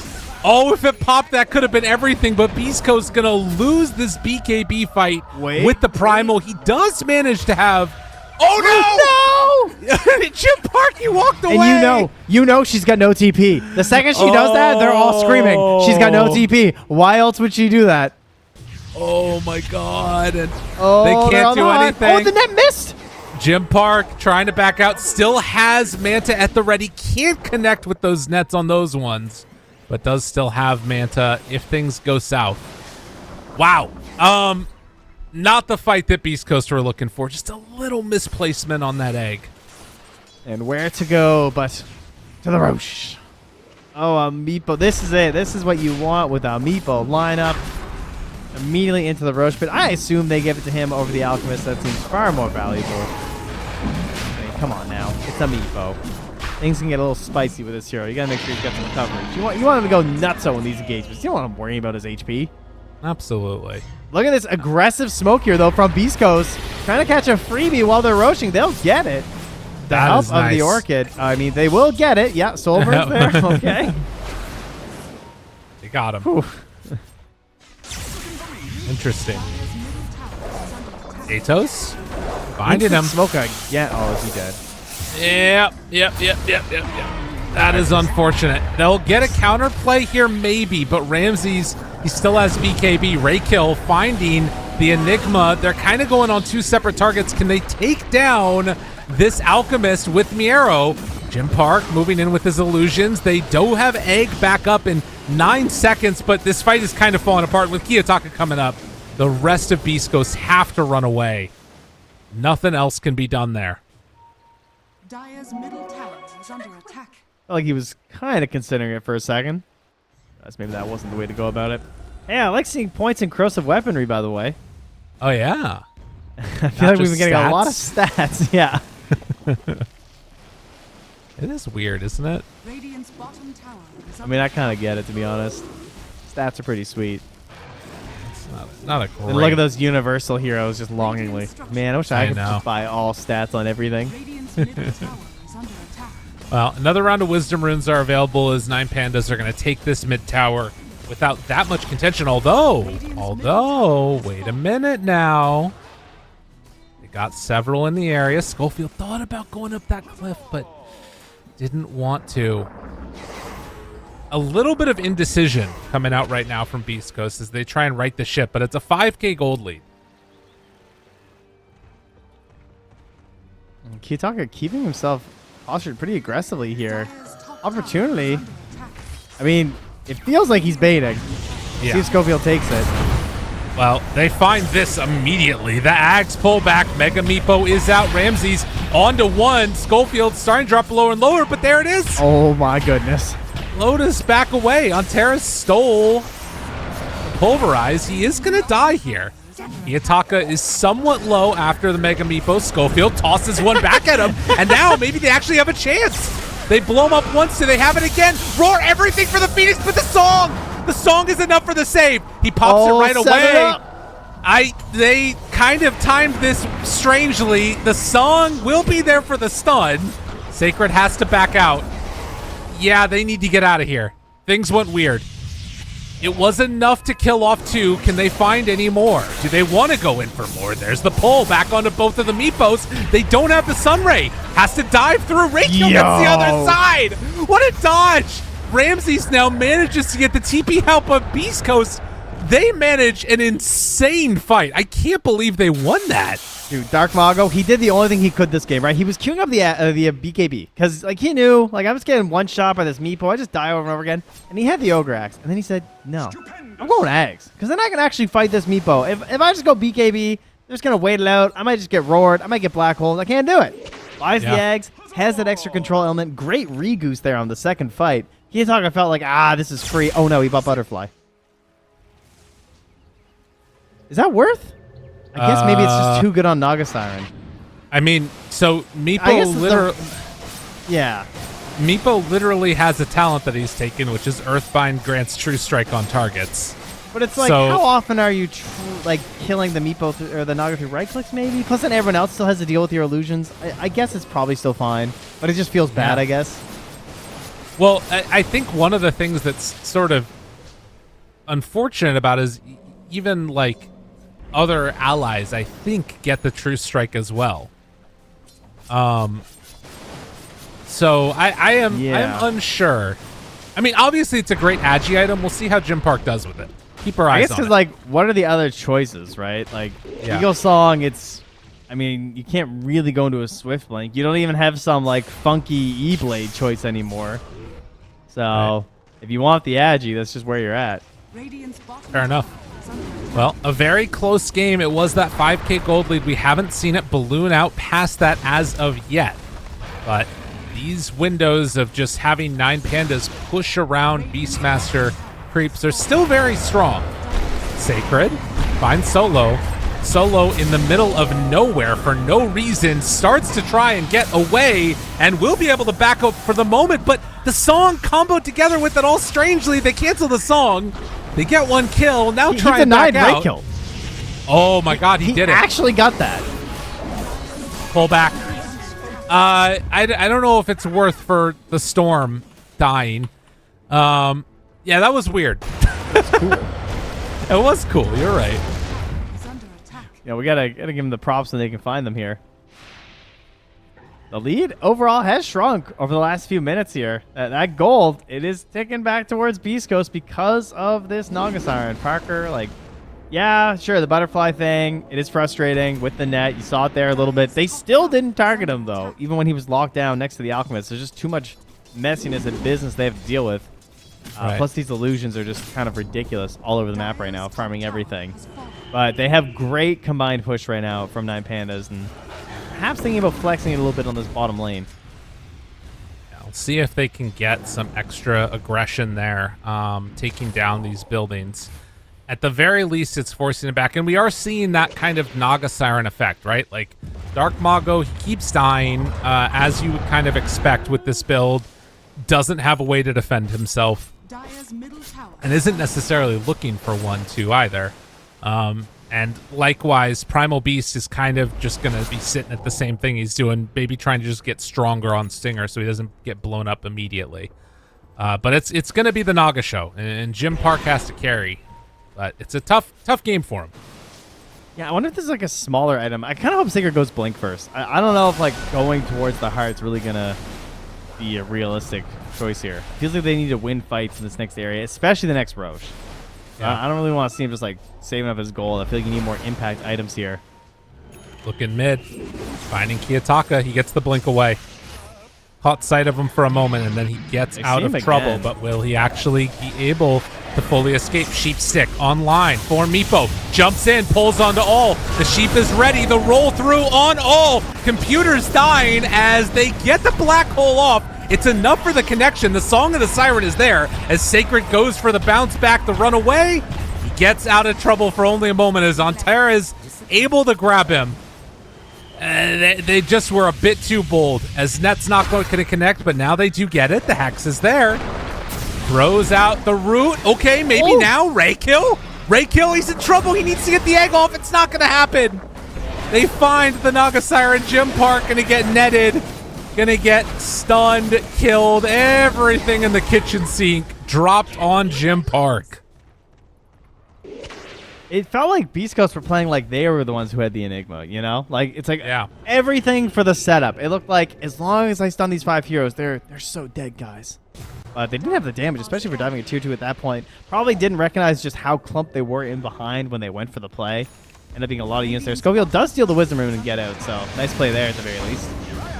Oh, if it popped, that could have been everything, but Beast Coast's going to lose this BKB fight with the Primal. He does manage to have... Oh, no! Jim Park, he walked away. And you know she's got no TP. The second she does that, they're all screaming. She's got no TP. Why else would she do that? Oh, my God. And they can't do anything. Oh, the net missed. Jim Park trying to back out. Still has Manta at the ready. Can't connect with those nets on those ones, but does still have Manta if things go south. Wow. Not the fight that Beast Coast were looking for. Just a little misplacement on that egg. And where to go but to the Roche. Oh, Meepo. This is it. This is what you want with a Meepo lineup. Immediately into the Roche pit. I assume they give it to him over the Alchemist. That seems far more valuable. I mean, come on now. It's a Meepo. Things can get a little spicy with this hero. You gotta make sure he's got some coverage. You want him to go nutso in these engagements. You don't want him worrying about his HP. Absolutely. Look at this aggressive smoke here, though, from Beast Coast. Trying to catch a freebie while they're roaching. They'll get it. The help of the Orchid. I mean, they will get it. Yeah, Solver's there. Okay. They got him. Whew. Interesting. Atos finding him. Smoke again. Oh, is he dead? Yep. That is unfortunate. They'll get a counterplay here, maybe, but Ramses, he still has BKB. Raykill finding the Enigma. They're kind of going on two separate targets. Can they take down this Alchemist with Miero? Jim Park moving in with his illusions. They do have Egg back up in 9 seconds, but this fight is kind of falling apart with Kiyotaka coming up. The rest of Beast Coast have to run away. Nothing else can be done there. Dire's middle tower is under attack. Felt like he was kind of considering it for a second. Maybe that wasn't the way to go about it. Hey, I like seeing points in corrosive weaponry, by the way. Oh, yeah. I feel like we've been getting a lot of stats. Yeah. It is weird, isn't it? Radiant's bottom tower is I mean, I kind of get it, to be honest. Stats are pretty sweet. It's not a great... And look at those universal heroes just longingly. Man, I wish I could just buy all stats on everything. Radiant's middle tower is under attack. Well, another round of Wisdom Runes are available as 9Pandas are going to take this mid tower without that much contention. Although, wait a minute now. They got several in the area. Schofield thought about going up that cliff, but didn't want to. A little bit of indecision coming out right now from Beast Coast as they try and right the ship, but it's a 5k gold lead. Kiyotaka keeping himself postured pretty aggressively here. Opportunity. I mean, it feels like he's baiting. Yeah. See if Schofield takes it. Well, they find this immediately. The Ags pull back. Mega Meepo is out. Ramses onto one. Schofield starting to drop lower and lower, but there it is. Oh my goodness. Lotus back away. Onterra stole Pulverize. He is going to die here. Kiyotaka is somewhat low after the Mega Meepo. Schofield tosses one back at him, and now maybe they actually have a chance. They blow him up once. Do they have it again? Roar everything for the Phoenix, but the song is enough for the save. He pops it right away. They kind of timed this strangely. The song will be there for the stun. Sacred has to back out. Yeah, they need to get out of here. Things went weird. It was enough to kill off 2. Can they find any more? Do they want to go in for more? There's the pull back onto both of the Meepos. They don't have the Sunray. Has to dive through. Rachel gets the other side. What a dodge. Ramses now manages to get the TP help of Beast Coast. They manage an insane fight. I can't believe they won that. Dude, Dark Mago, he did the only thing he could this game, right? He was queuing up the BKB because, like, he knew, like, I was getting one shot by this Meepo. I just die over and over again. And he had the Ogre Axe. And then he said, no, I'm going Axe because then I can actually fight this Meepo. If I just go BKB, they're just going to wait it out. I might just get roared. I might get black holes. I can't do it. Buys the Axe, has that extra control element. Great re-goose there on the second fight. Kiyotaka felt like, this is free. Oh, no, he bought Butterfly. Is that worth? I guess maybe it's just too good on Naga Siren. I mean, so Meepo literally has a talent that he's taken, which is Earthbind grants True Strike on targets. But it's like, how often are you killing the Meepo or the Naga through right clicks? Maybe. Plus, then everyone else still has to deal with your illusions. I guess it's probably still fine, but it just feels bad. I guess. Well, I think one of the things that's sort of unfortunate about is even like other allies, I think, get the True Strike as well. So I'm unsure. I mean, obviously it's a great agi item. We'll see how Jim Park does with it. Keep our eyes on it. I guess because, like, what are the other choices, right? Like, Eagle Song, I mean, you can't really go into a Swift Blink. You don't even have some, like, funky E-Blade choice anymore. So, if you want the agi, that's just where you're at. Fair enough. Well, a very close game. It was that 5K gold lead. We haven't seen it balloon out past that as of yet. But these windows of just having 9Pandas push around Beastmaster creeps are still very strong. Sacred finds Solo. Solo in the middle of nowhere for no reason starts to try and get away and will be able to back up for the moment, but the song comboed together with it all strangely. They cancel the song. They get one kill. Now try and back out. Kill. Oh my God, he did it. He actually got that. Pull back. I don't know if it's worth for the Storm dying. Yeah, that was weird. Cool. It was cool. You're right. Yeah, we gotta give them the props so they can find them here. The lead overall has shrunk over the last few minutes here. That gold, it is ticking back towards Beast Coast because of this Naga Siren. Parker, like, yeah, sure, the butterfly thing, it is frustrating with the net. You saw it there a little bit. They still didn't target him, though, even when he was locked down next to the Alchemist. There's just too much messiness and business they have to deal with. Plus, these illusions are just kind of ridiculous all over the map right now, farming everything. But they have great combined push right now from 9Pandas, and perhaps thinking about flexing it a little bit on this bottom lane. I'll see if they can get some extra aggression there, taking down these buildings. At the very least, it's forcing it back, and we are seeing that kind of Naga Siren effect, right? Like, Dark Mago, he keeps dying, as you would kind of expect with this build, doesn't have a way to defend himself, and isn't necessarily looking for one to either. And likewise, Primal Beast is kind of just going to be sitting at the same thing he's doing, maybe trying to just get stronger on Stinger so he doesn't get blown up immediately. But it's going to be the Naga show, and Jim Park has to carry. But it's a tough game for him. Yeah, I wonder if this is like a smaller item. I kind of hope Stinger goes Blink first. I don't know if like going towards the heart's really going to be a realistic choice here. Feels like they need to win fights in this next area, especially the next Roche. Yeah. I don't really want to see him just like saving up his gold. I feel like you need more impact items here. Looking mid, finding Kiyotaka. He gets the blink away. Caught sight of him for a moment, and then he gets out of trouble. But will he actually be able to fully escape? Sheep Stick online for Meepo. Jumps in, pulls onto all. The Sheep is ready. The roll through on all. Computer's dying as they get the black hole off. It's enough for the connection. The Song of the Siren is there as Sacred goes for the bounce back, the run away. He gets out of trouble for only a moment as Antera is able to grab him. They just were a bit too bold, as Net's not going to connect, but now they do get it. The Hex is there. Throws out the root. Okay, maybe now. Ray kill. He's in trouble. He needs to get the egg off. It's not going to happen. They find the Naga Siren Gym Park. Going to get netted. Going to get stunned, killed. Everything in the kitchen sink dropped on Gym Park. It felt like Beast Coast were playing like they were the ones who had the Enigma, you know? Like, it's like everything for the setup. It looked like as long as I stun these 5 heroes, they're so dead, guys. But they didn't have the damage, especially for diving a tier 2 at that point. Probably didn't recognize just how clumped they were in behind when they went for the play. Ended up being a lot of units there. Schofield does steal the Wisdom Rune and get out, so nice play there at the very least.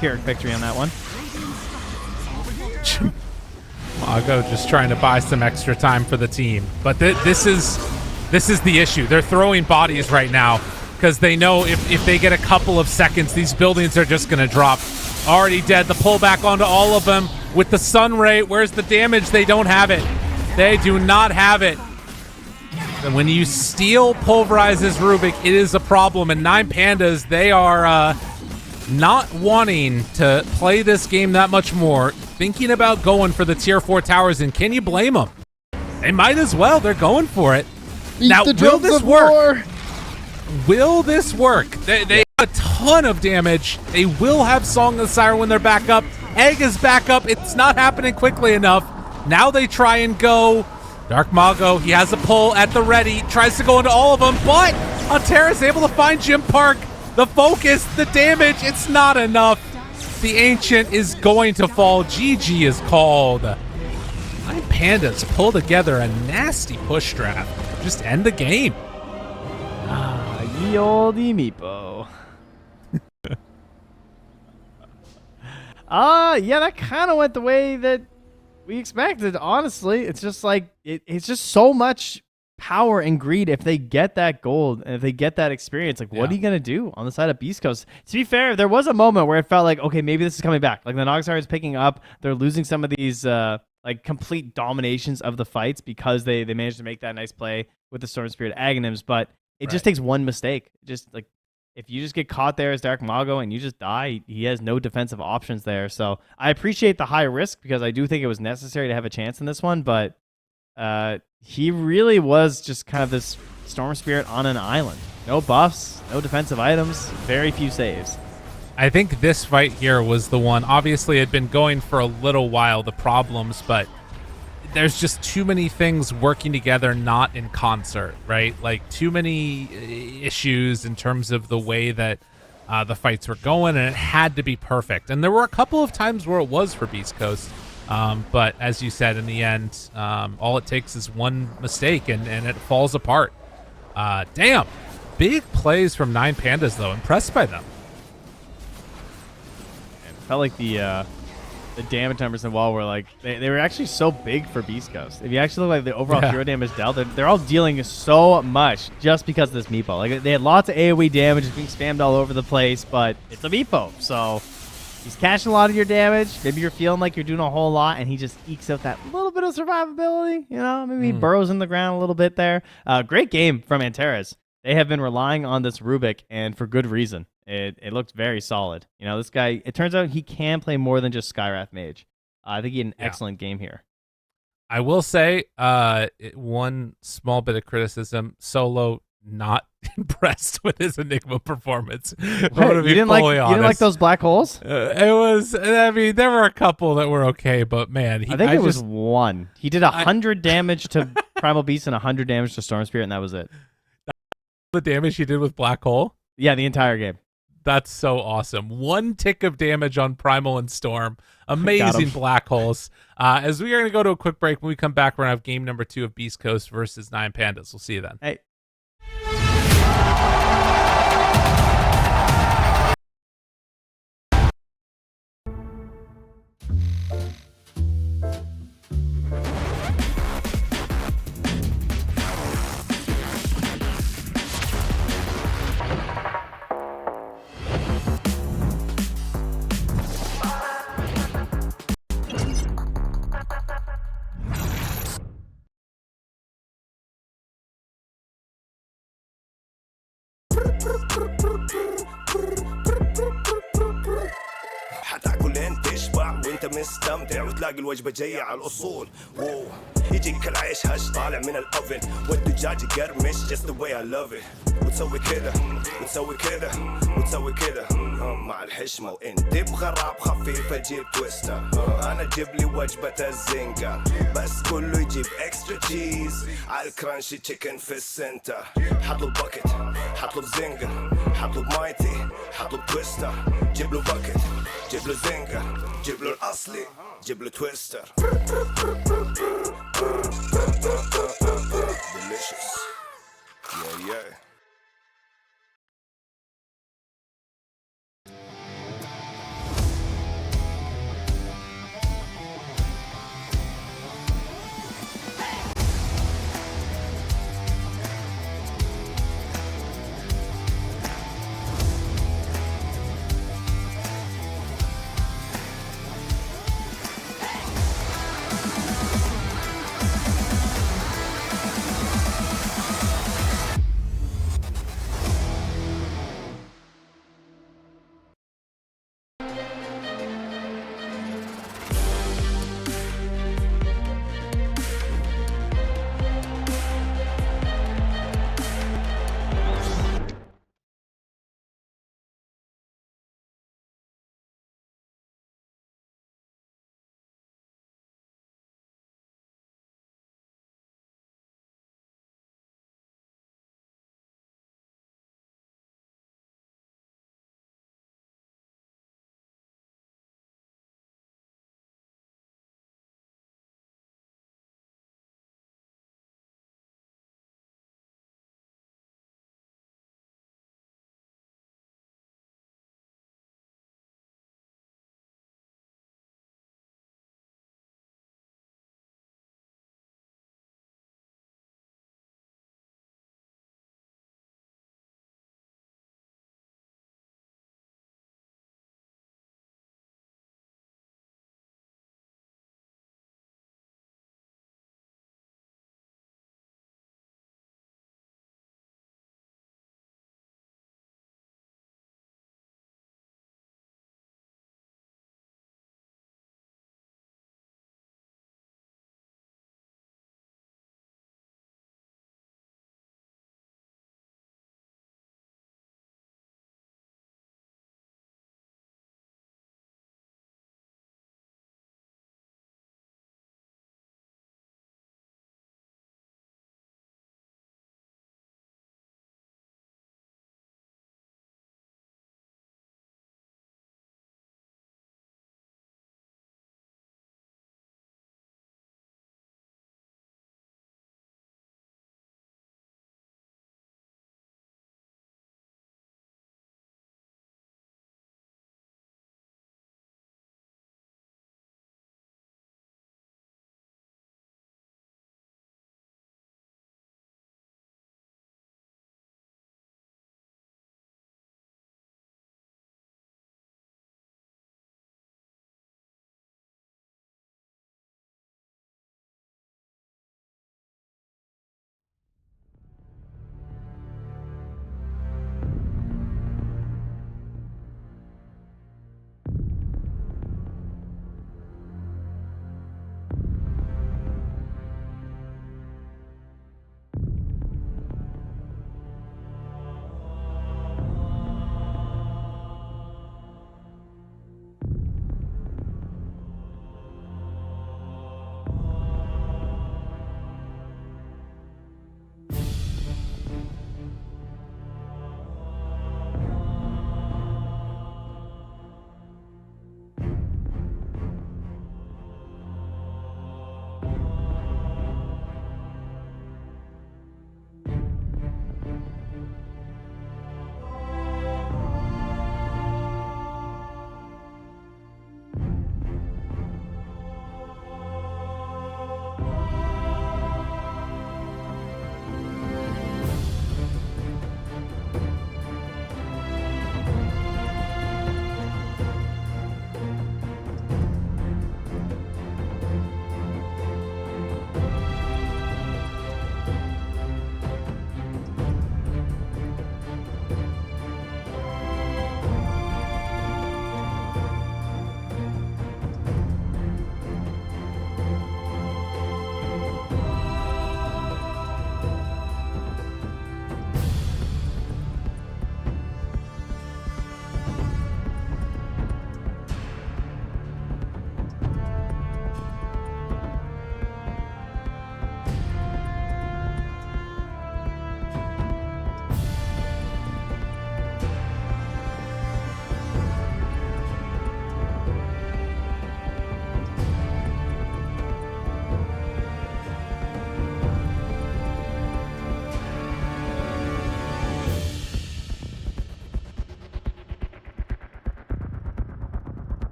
Pyrrhic victory on that one. Mago just trying to buy some extra time for the team. But this is the issue. They're throwing bodies right now because they know if they get a couple of seconds, these buildings are just going to drop. Already dead. The pullback onto all of them with the Sun Ray. Where's the damage? They don't have it. They do not have it. And when you steal Pulverizes Rubik, it is a problem. And 9Pandas, they are not wanting to play this game that much more. Thinking about going for the tier 4 towers, and can you blame them? They might as well. They're going for it. Now, will this work? Will this work? They have a ton of damage. They will have Song of the Siren when they're back up. Egg is back up. It's not happening quickly enough. Now they try and go. Dark Mago, he has a pull at the ready. Tries to go into all of them, but Altera's able to find Gym Park. The focus, the damage, it's not enough. The Ancient is going to fall. GG is called. 9Pandas pull together a nasty push draft. Just end the game. Ye olde meepo. Yeah, that kind of went the way that we expected, honestly. It's just like, it's just so much power and greed if they get that gold and if they get that experience. Like, what are you going to do on the side of Beast Coast? To be fair, there was a moment where it felt like, okay, maybe this is coming back. Like, the Noxar is picking up. They're losing some of these like complete dominations of the fights because they managed to make that nice play with the Storm Spirit Aghanims, but it just takes one mistake. Just like, if you just get caught there as Dark Mago and you just die, he has no defensive options there. So I appreciate the high risk because I do think it was necessary to have a chance in this one, but he really was just kind of this Storm Spirit on an island. No buffs, no defensive items, very few saves. I think this fight here was the one. Obviously, it had been going for a little while, the problems, but there's just too many things working together, not in concert, right? Like, too many issues in terms of the way that the fights were going, and it had to be perfect. And there were a couple of times where it was for Beast Coast, but as you said, in the end, all it takes is one mistake, and it falls apart. Damn. Big plays from 9Pandas, though. Impressed by them. It felt like the damage numbers in WoW were like, they were actually so big for Beast Coast. If you actually look like the overall hero damage dealt, they're all dealing so much just because of this meepo. Like, they had lots of AoE damage being spammed all over the place, but it's a meepo, so he's cashing a lot of your damage. Maybe you're feeling like you're doing a whole lot, and he just ekes out that little bit of survivability. You know, maybe he burrows in the ground a little bit there. Great game from Antares. They have been relying on this Rubik, and for good reason. It looked very solid. You know, this guy, it turns out he can play more than just Skywrath Mage. I think he had an excellent game here. I will say, one small bit of criticism, Solo not impressed with his Enigma performance. You didn't like those black holes? It was, I mean, there were a couple that were okay, but man, I think it was one. He did 100 damage to Primal Beast and 100 damage to Storm Spirit, and that was it. The damage he did with Black Hole? Yeah, the entire game. That's so awesome. One tick of damage on Primal and Storm. Amazing black holes. As we are going to go to a quick break, when we come back, we're going to have game number 2 of Beast Coast versus 9Pandas. We'll see you then. Hey. مستمتع وتلاقي الوجبة جاية على الأصول. واو يجيك العيش هش طالع من الأوفن والدجاج يقرمش just the way I love it. وتسوي كده وتسوي كده وتسوي كده مع الحشمة. وإن تبغى راب خفيف أجيب تويستر. أنا أجيب لي وجبة الزنجر بس كله يجيب اكسترا تشيز على الكرانشي تشيكن في السنتر. حطلب باكت حطلب زنجر حطلب مايتي حطلب تويستر. جيب له باكت جيب له زنجر جيب له الأصلي جيب له تويستر. delicious yeah.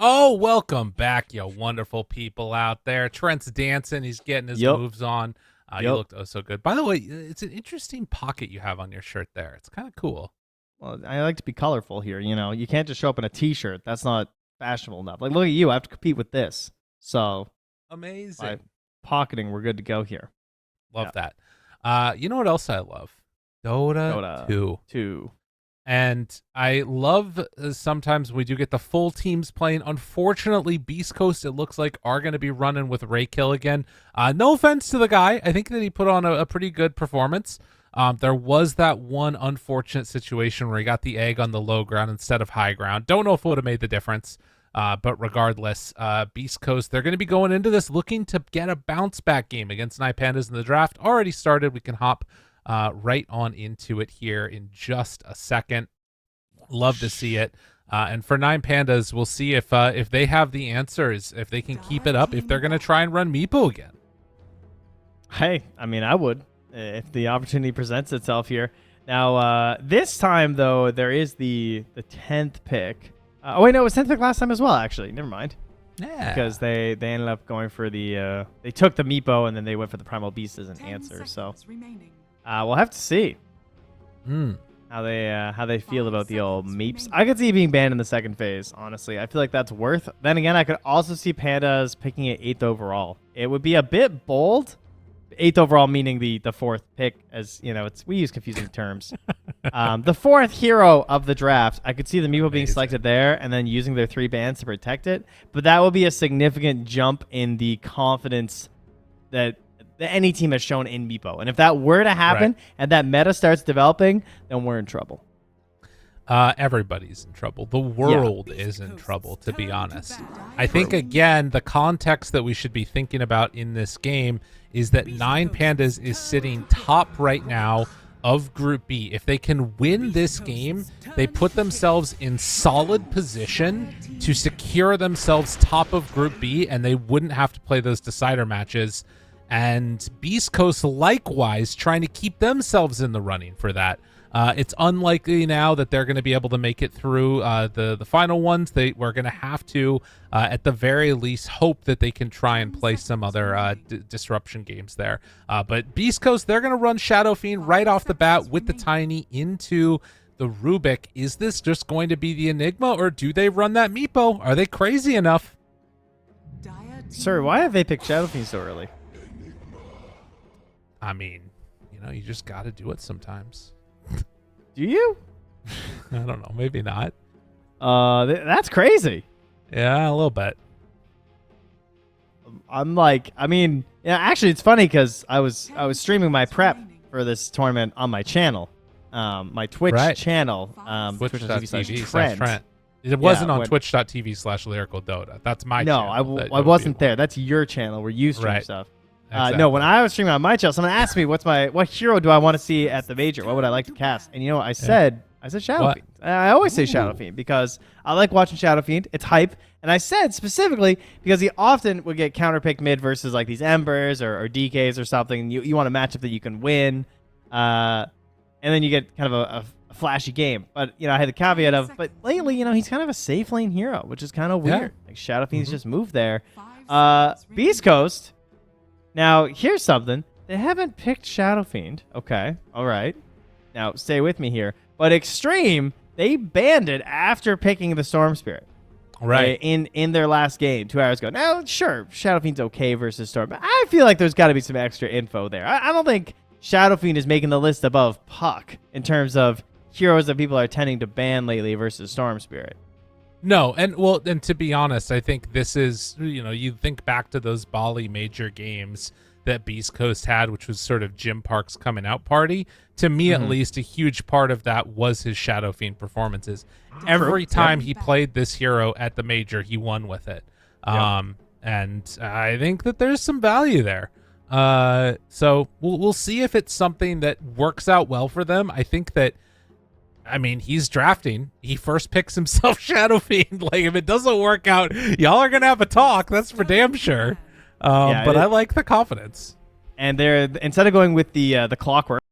Oh, welcome back, you wonderful people out there. Trent's dancing. He's getting his moves on. You looked so good. By the way, it's an interesting pocket you have on your shirt there. It's kind of cool. Well, I like to be colorful here. You can't just show up in a T-shirt. That's not fashionable enough. Like, look at you. I have to compete with this. So amazing. By pocketing, we're good to go here. Love that. You know what else I love? Dota 2. And I love sometimes we do get the full teams playing. Unfortunately, Beast Coast, it looks like, are going to be running with Raykill again. No offense to the guy. I think that he put on a pretty good performance. There was that one unfortunate situation where he got the egg on the low ground instead of high ground. Don't know if it would have made the difference. But regardless, Beast Coast, they're going to be going into this looking to get a bounce back game against 9Pandas in the draft. Already started. We can hop right on into it here in just a second. Love to see it. And for 9Pandas, we'll see if they have the answers, if they can keep it up, if they're going to try and run Meepo again. Hey, I mean, I would if the opportunity presents itself here. Now, this time, though, there is the 10th pick. Oh, wait, no, it was 10th pick last time as well, actually. Never mind. Yeah. Because they ended up going for the... they took the Meepo, and then they went for the Primal Beast as an answer. So we'll have to see how they feel about the old Meeps. I could see being banned in the second phase, honestly. I feel like that's worth... Then again, I could also see Pandas picking it 8th overall. It would be a bit bold. 8th overall meaning the 4th pick, as you know, we use confusing terms. The 4th hero of the draft, I could see the Meepo being selected there and then using their 3 bans to protect it. But that would be a significant jump in the confidence that any team has shown in Meepo. And if that were to happen and that meta starts developing, then we're in trouble. Everybody's in trouble. The world is in trouble, to be honest. I think, again, the context that we should be thinking about in this game is that 9Pandas is sitting top right now of Group B. If they can win this game, they put themselves in solid position to secure themselves top of Group B, and they wouldn't have to play those decider matches. And Beast Coast, likewise, trying to keep themselves in the running for that. It's unlikely now that they're going to be able to make it through the final ones. We're going to have to, at the very least, hope that they can try and play some other disruption games there. But Beast Coast, they're going to run Shadow Fiend right off the bat with the Tiny into the Rubik. Is this just going to be the Enigma, or do they run that Meepo? Are they crazy enough? Sir, why have they picked Shadow Fiend so early? I mean, you just got to do it sometimes. Do you? I don't know. Maybe not. That's crazy. Yeah, a little bit. Actually, it's funny because I was streaming my prep for this tournament on my channel, my Twitch channel, Twitch.tv/Trent. It wasn't on Twitch.tv/Lyrical Dota. That's my channel. No, I wasn't there. That's your channel where you stream stuff. Exactly. No, when I was streaming on my channel, someone asked me what hero do I want to see at the major? What would I like to cast? And you know what I said? I said Shadow Fiend. I always say Shadow Fiend because I like watching Shadow Fiend. It's hype. And I said specifically because he often would get counterpicked mid versus like these Embers or DKs or something. You want a matchup that you can win. And then you get kind of a flashy game. But, I had the caveat of, but lately, he's kind of a safe lane hero, which is kind of weird. Like Shadow Fiend's just moved there. Beast Coast. Now, here's something. They haven't picked Shadow Fiend. Okay. All right. Now, stay with me here. But Extreme, they banned it after picking the Storm Spirit. Right. In their last game 2 hours ago. Now, sure, Shadow Fiend's okay versus Storm. But I feel like there's got to be some extra info there. I don't think Shadow Fiend is making the list above Puck in terms of heroes that people are tending to ban lately versus Storm Spirit. No, and to be honest, I think this is, you think back to those Bali major games that Beast Coast had, which was sort of Jim Park's coming out party. To me, at least, a huge part of that was his Shadow Fiend performances. Every time he played this hero at the major, he won with it. And I think that there's some value there. So we'll see if it's something that works out well for them. I think that, he's drafting. He first picks himself Shadow Fiend. Like, if it doesn't work out, y'all are going to have a talk. That's for damn sure. But I like the confidence. And they're, instead of going with the Clockwork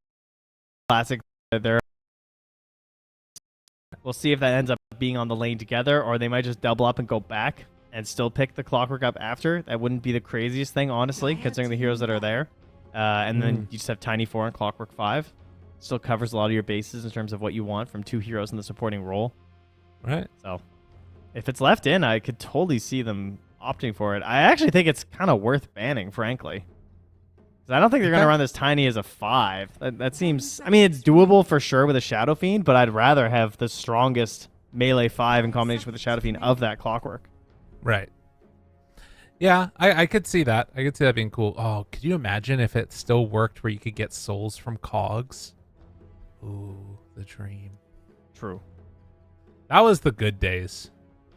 Classic, they're We'll see if that ends up being on the lane together, or they might just double up and go back and still pick the Clockwork up after. That wouldn't be the craziest thing, honestly, considering the heroes that are there. And then you just have Tiny 4 and Clockwork 5. Still covers a lot of your bases in terms of what you want from 2 heroes in the supporting role. Right. So if it's left in, I could totally see them opting for it. I actually think it's kind of worth banning, frankly. I don't think they're going to run this Tiny as a 5. That seems... I mean, it's doable for sure with a Shadow Fiend, but I'd rather have the strongest melee 5 in combination with the Shadow Fiend of that Clockwork. Right. Yeah, I could see that. I could see that being cool. Oh, could you imagine if it still worked where you could get souls from cogs? Ooh, the dream. True. That was the good days.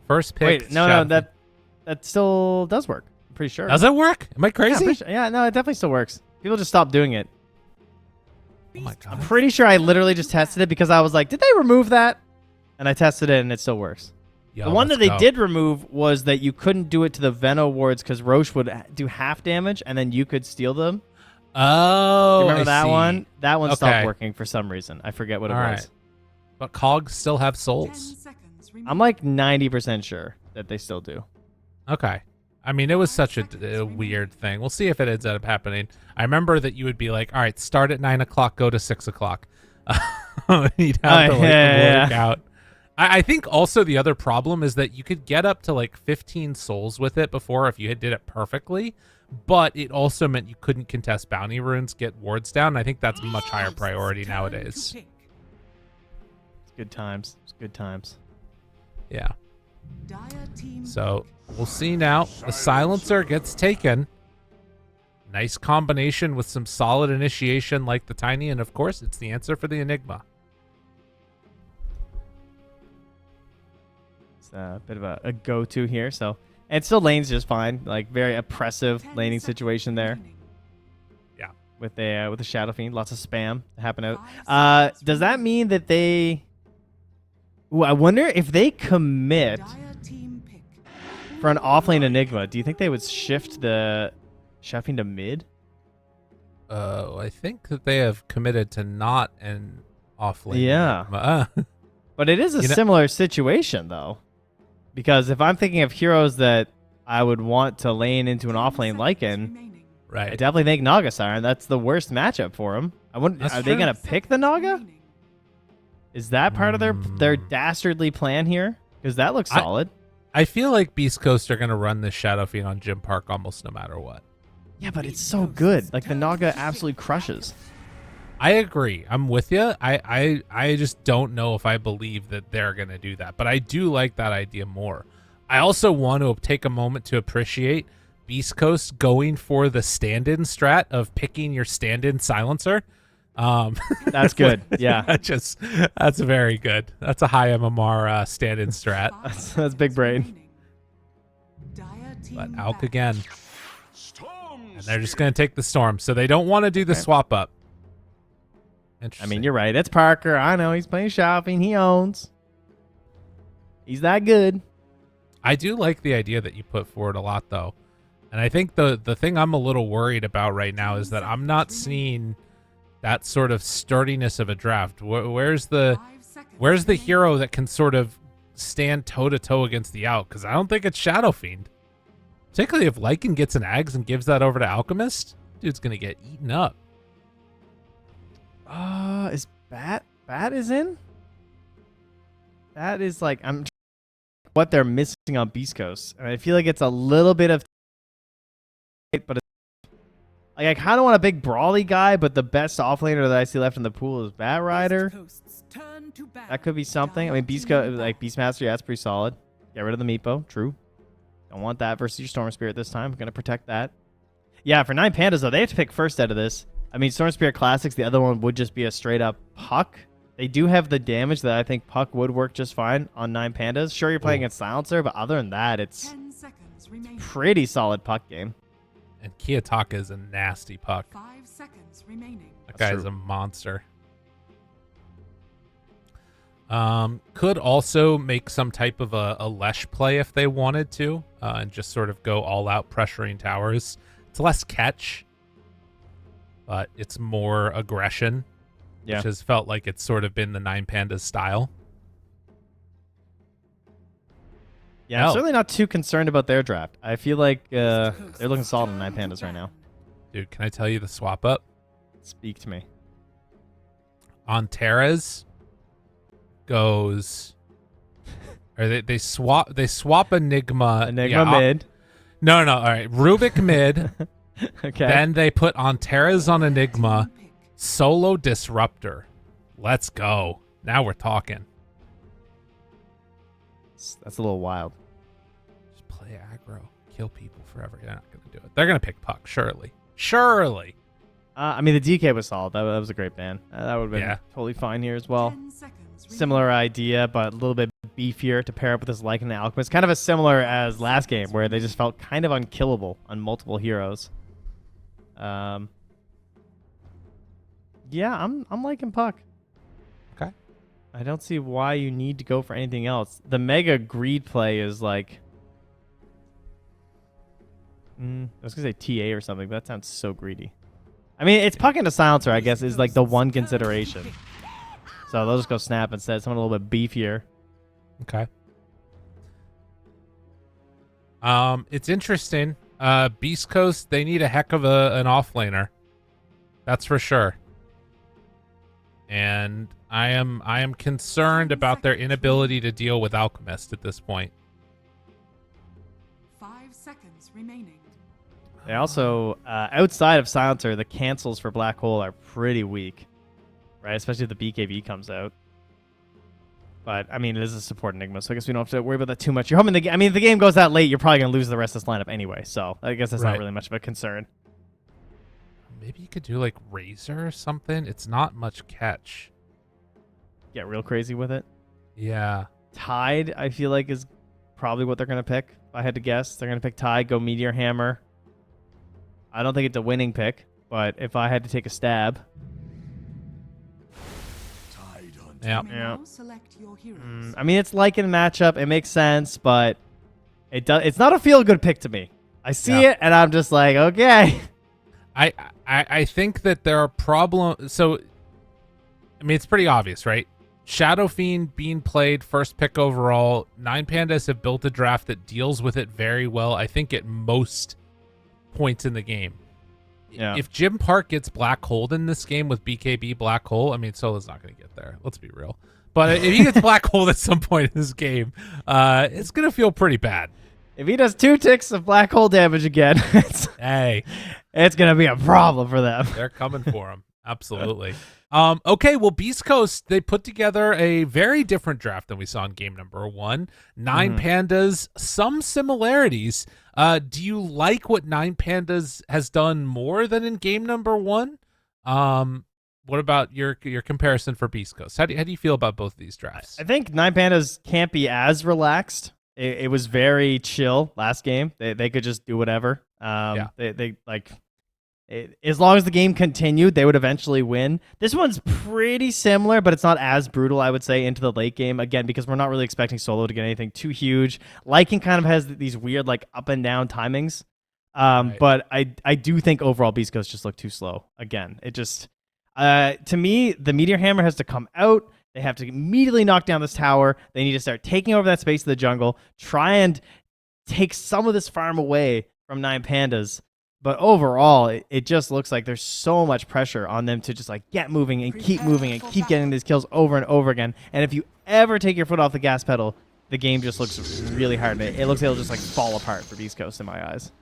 First pick. Wait, no, that still does work. I'm pretty sure. Does it work? Am I crazy? Yeah, no, it definitely still works. People just stopped doing it. Oh my god. I'm pretty sure I literally just tested it because I was like, did they remove that? And I tested it and it still works. Yo, the one that they did remove was that you couldn't do it to the Veno wards because Roche would do half damage and then you could steal them. Oh, you remember I that see. one? That one Okay. stopped working for some reason. I forget what it was. But cogs still have souls. I'm like 90% sure that they still do. Okay. I mean, it was such a weird thing. We'll see if it ends up happening. I remember that you would be like, all right, start at 9 o'clock, go to 6 o'clock. You'd have to work out. I think also the other problem is that you could get up to like 15 souls with it before if you did it perfectly, but it also meant you couldn't contest bounty runes, get wards down. I think that's a much higher priority nowadays. It's good times. It's good times. Yeah. So we'll see now. The silencer gets taken. Nice combination with some solid initiation like the Tiny, and of course it's the answer for the Enigma. It's a bit of a go-to here. So, and still lane's just fine. Like very oppressive laning situation there. Yeah. With a Shadow Fiend, lots of spam happen out. Does that mean that they? Ooh, I wonder if they commit for an offlane Enigma. Do you think they would shift the Shadow Fiend to mid? I think that they have committed to not an offlane. Yeah. But it is a similar situation, though. Because if I'm thinking of heroes that I would want to lane into an offlane Lycan, right. I definitely think Naga Siren. That's the worst matchup for him. Are they going to pick the Naga? Is that part of their dastardly plan here? Because that looks solid. I feel like Beast Coast are going to run this Shadow Fiend on Gym Park almost no matter what. Yeah, but it's so good. Like, the Naga absolutely crushes. I agree. I'm with you. I just don't know if I believe that they're going to do that. But I do like that idea more. I also want to take a moment to appreciate Beast Coast going for the stand-in strat of picking your stand-in silencer. That's good. Yeah. That's very good. That's a high MMR stand-in strat. That's big brain. But Alk again. And they're just going to take the storm. So they don't want to do the swap up. I mean, you're right. It's Parker. I know he's playing shopping. He owns. He's that good. I do like the idea that you put forward a lot, though. And I think the thing I'm a little worried about right now is that I'm not seeing that sort of sturdiness of a draft. Where's the hero that can sort of stand toe-to-toe against the Alk? Because I don't think it's Shadow Fiend. Particularly if Lycan gets an Ags and gives that over to Alchemist, dude's going to get eaten up. Is Bat is in? That is like what they're missing on Beast Coast. And I feel like it's a little bit of, but like I kind of want a big brawly guy, but the best offlaner that I see left in the pool is Bat Rider. That could be something. I mean, Beastmaster, yeah, that's pretty solid. Get rid of the Meepo, true. Don't want that versus your Storm Spirit this time. I'm gonna protect that. Yeah, for 9Pandas though, they have to pick first out of this. I mean, Storm Spirit Classics, the other one would just be a straight up Puck. They do have the damage that I think Puck would work just fine on 9Pandas. Sure, you're playing against Silencer, but other than that, it's a pretty solid Puck game. And Kiyotaka is a nasty Puck. 5 seconds remaining. That guy is a monster. Could also make some type of a Lesh play if they wanted to, and just sort of go all out pressuring towers. It's less catch, but it's more aggression, which has felt like it's sort of been the 9Pandas style. Yeah, I'm certainly not too concerned about their draft. I feel like they're looking solid on 9Pandas right now. Dude, can I tell you the swap up? Speak to me. Antares goes, or they swap Enigma. Mid. No. All right, Rubik mid. Okay. Then they put Antares on Enigma, solo Disruptor. Let's go. Now we're talking. That's a little wild. Just play aggro, kill people forever. They're not gonna do it. They're gonna pick Puck, surely. Surely. I mean, the DK was solid. That was a great ban. That would have been totally fine here as well. Similar idea, but a little bit beefier to pair up with this Lycan and Alchemist. Kind of as similar as last game, where they just felt kind of unkillable on multiple heroes. Yeah, I'm liking Puck. Okay. I don't see why you need to go for anything else. The mega greed play is like, I was gonna say TA or something, but that sounds so greedy. I mean, it's Puck into Silencer, I guess, is like the one consideration. So they'll just go Snap instead, something a little bit beefier. Okay. It's interesting. Beast Coast, they need a heck of an offlaner. That's for sure. And I am concerned about their inability to deal with Alchemist at this point. 5 seconds remaining. They also, outside of Silencer, the cancels for Black Hole are pretty weak, right? Especially if the BKB comes out. But, I mean, it is a support Enigma, so I guess we don't have to worry about that too much. You're hoping if the game goes that late, you're probably going to lose the rest of this lineup anyway, so I guess that's not really much of a concern. Maybe you could do, like, Razor or something? It's not much catch. Get real crazy with it. Yeah. Tide, I feel like, is probably what they're going to pick. If I had to guess, they're going to pick Tide, go Meteor Hammer. I don't think it's a winning pick, but if I had to take a stab... Yeah. I mean, it's like in a matchup. It makes sense, but it's not a feel-good pick to me. I see it, and I'm just like, okay. I think that there are problems. So, I mean, it's pretty obvious, right? Shadow Fiend being played first pick overall. 9Pandas have built a draft that deals with it very well, I think, at most points in the game. Yeah. If Jim Park gets Black Hole in this game with BKB Black Hole, I mean, Solo's not going to get there. Let's be real. But if he gets Black Hole at some point in this game, it's going to feel pretty bad. If he does 2 ticks of Black Hole damage again, it's going to be a problem for them. They're coming for him. Absolutely. Okay, well, Beast Coast, they put together a very different draft than we saw in game number 1. 9Pandas, some similarities. Do you like what 9Pandas has done more than in game number 1? What about your comparison for Beast Coast? How do you feel about both of these drafts? I think 9Pandas can't be as relaxed. It was very chill last game. They could just do whatever. They like... as long as the game continued, they would eventually win. This one's pretty similar, but it's not as brutal, I would say, into the late game. Again, because we're not really expecting Solo to get anything too huge. Lycan kind of has these weird, like, up and down timings. But I do think overall Beast Coast just looked too slow. Again, it just... to me, the Meteor Hammer has to come out. They have to immediately knock down this tower. They need to start taking over that space of the jungle. Try and take some of this farm away from 9Pandas. But overall, it just looks like there's so much pressure on them to just like get moving and keep moving and keep getting these kills over and over again. And if you ever take your foot off the gas pedal, the game just looks really hard. It looks like it'll just like fall apart for Beast Coast in my eyes.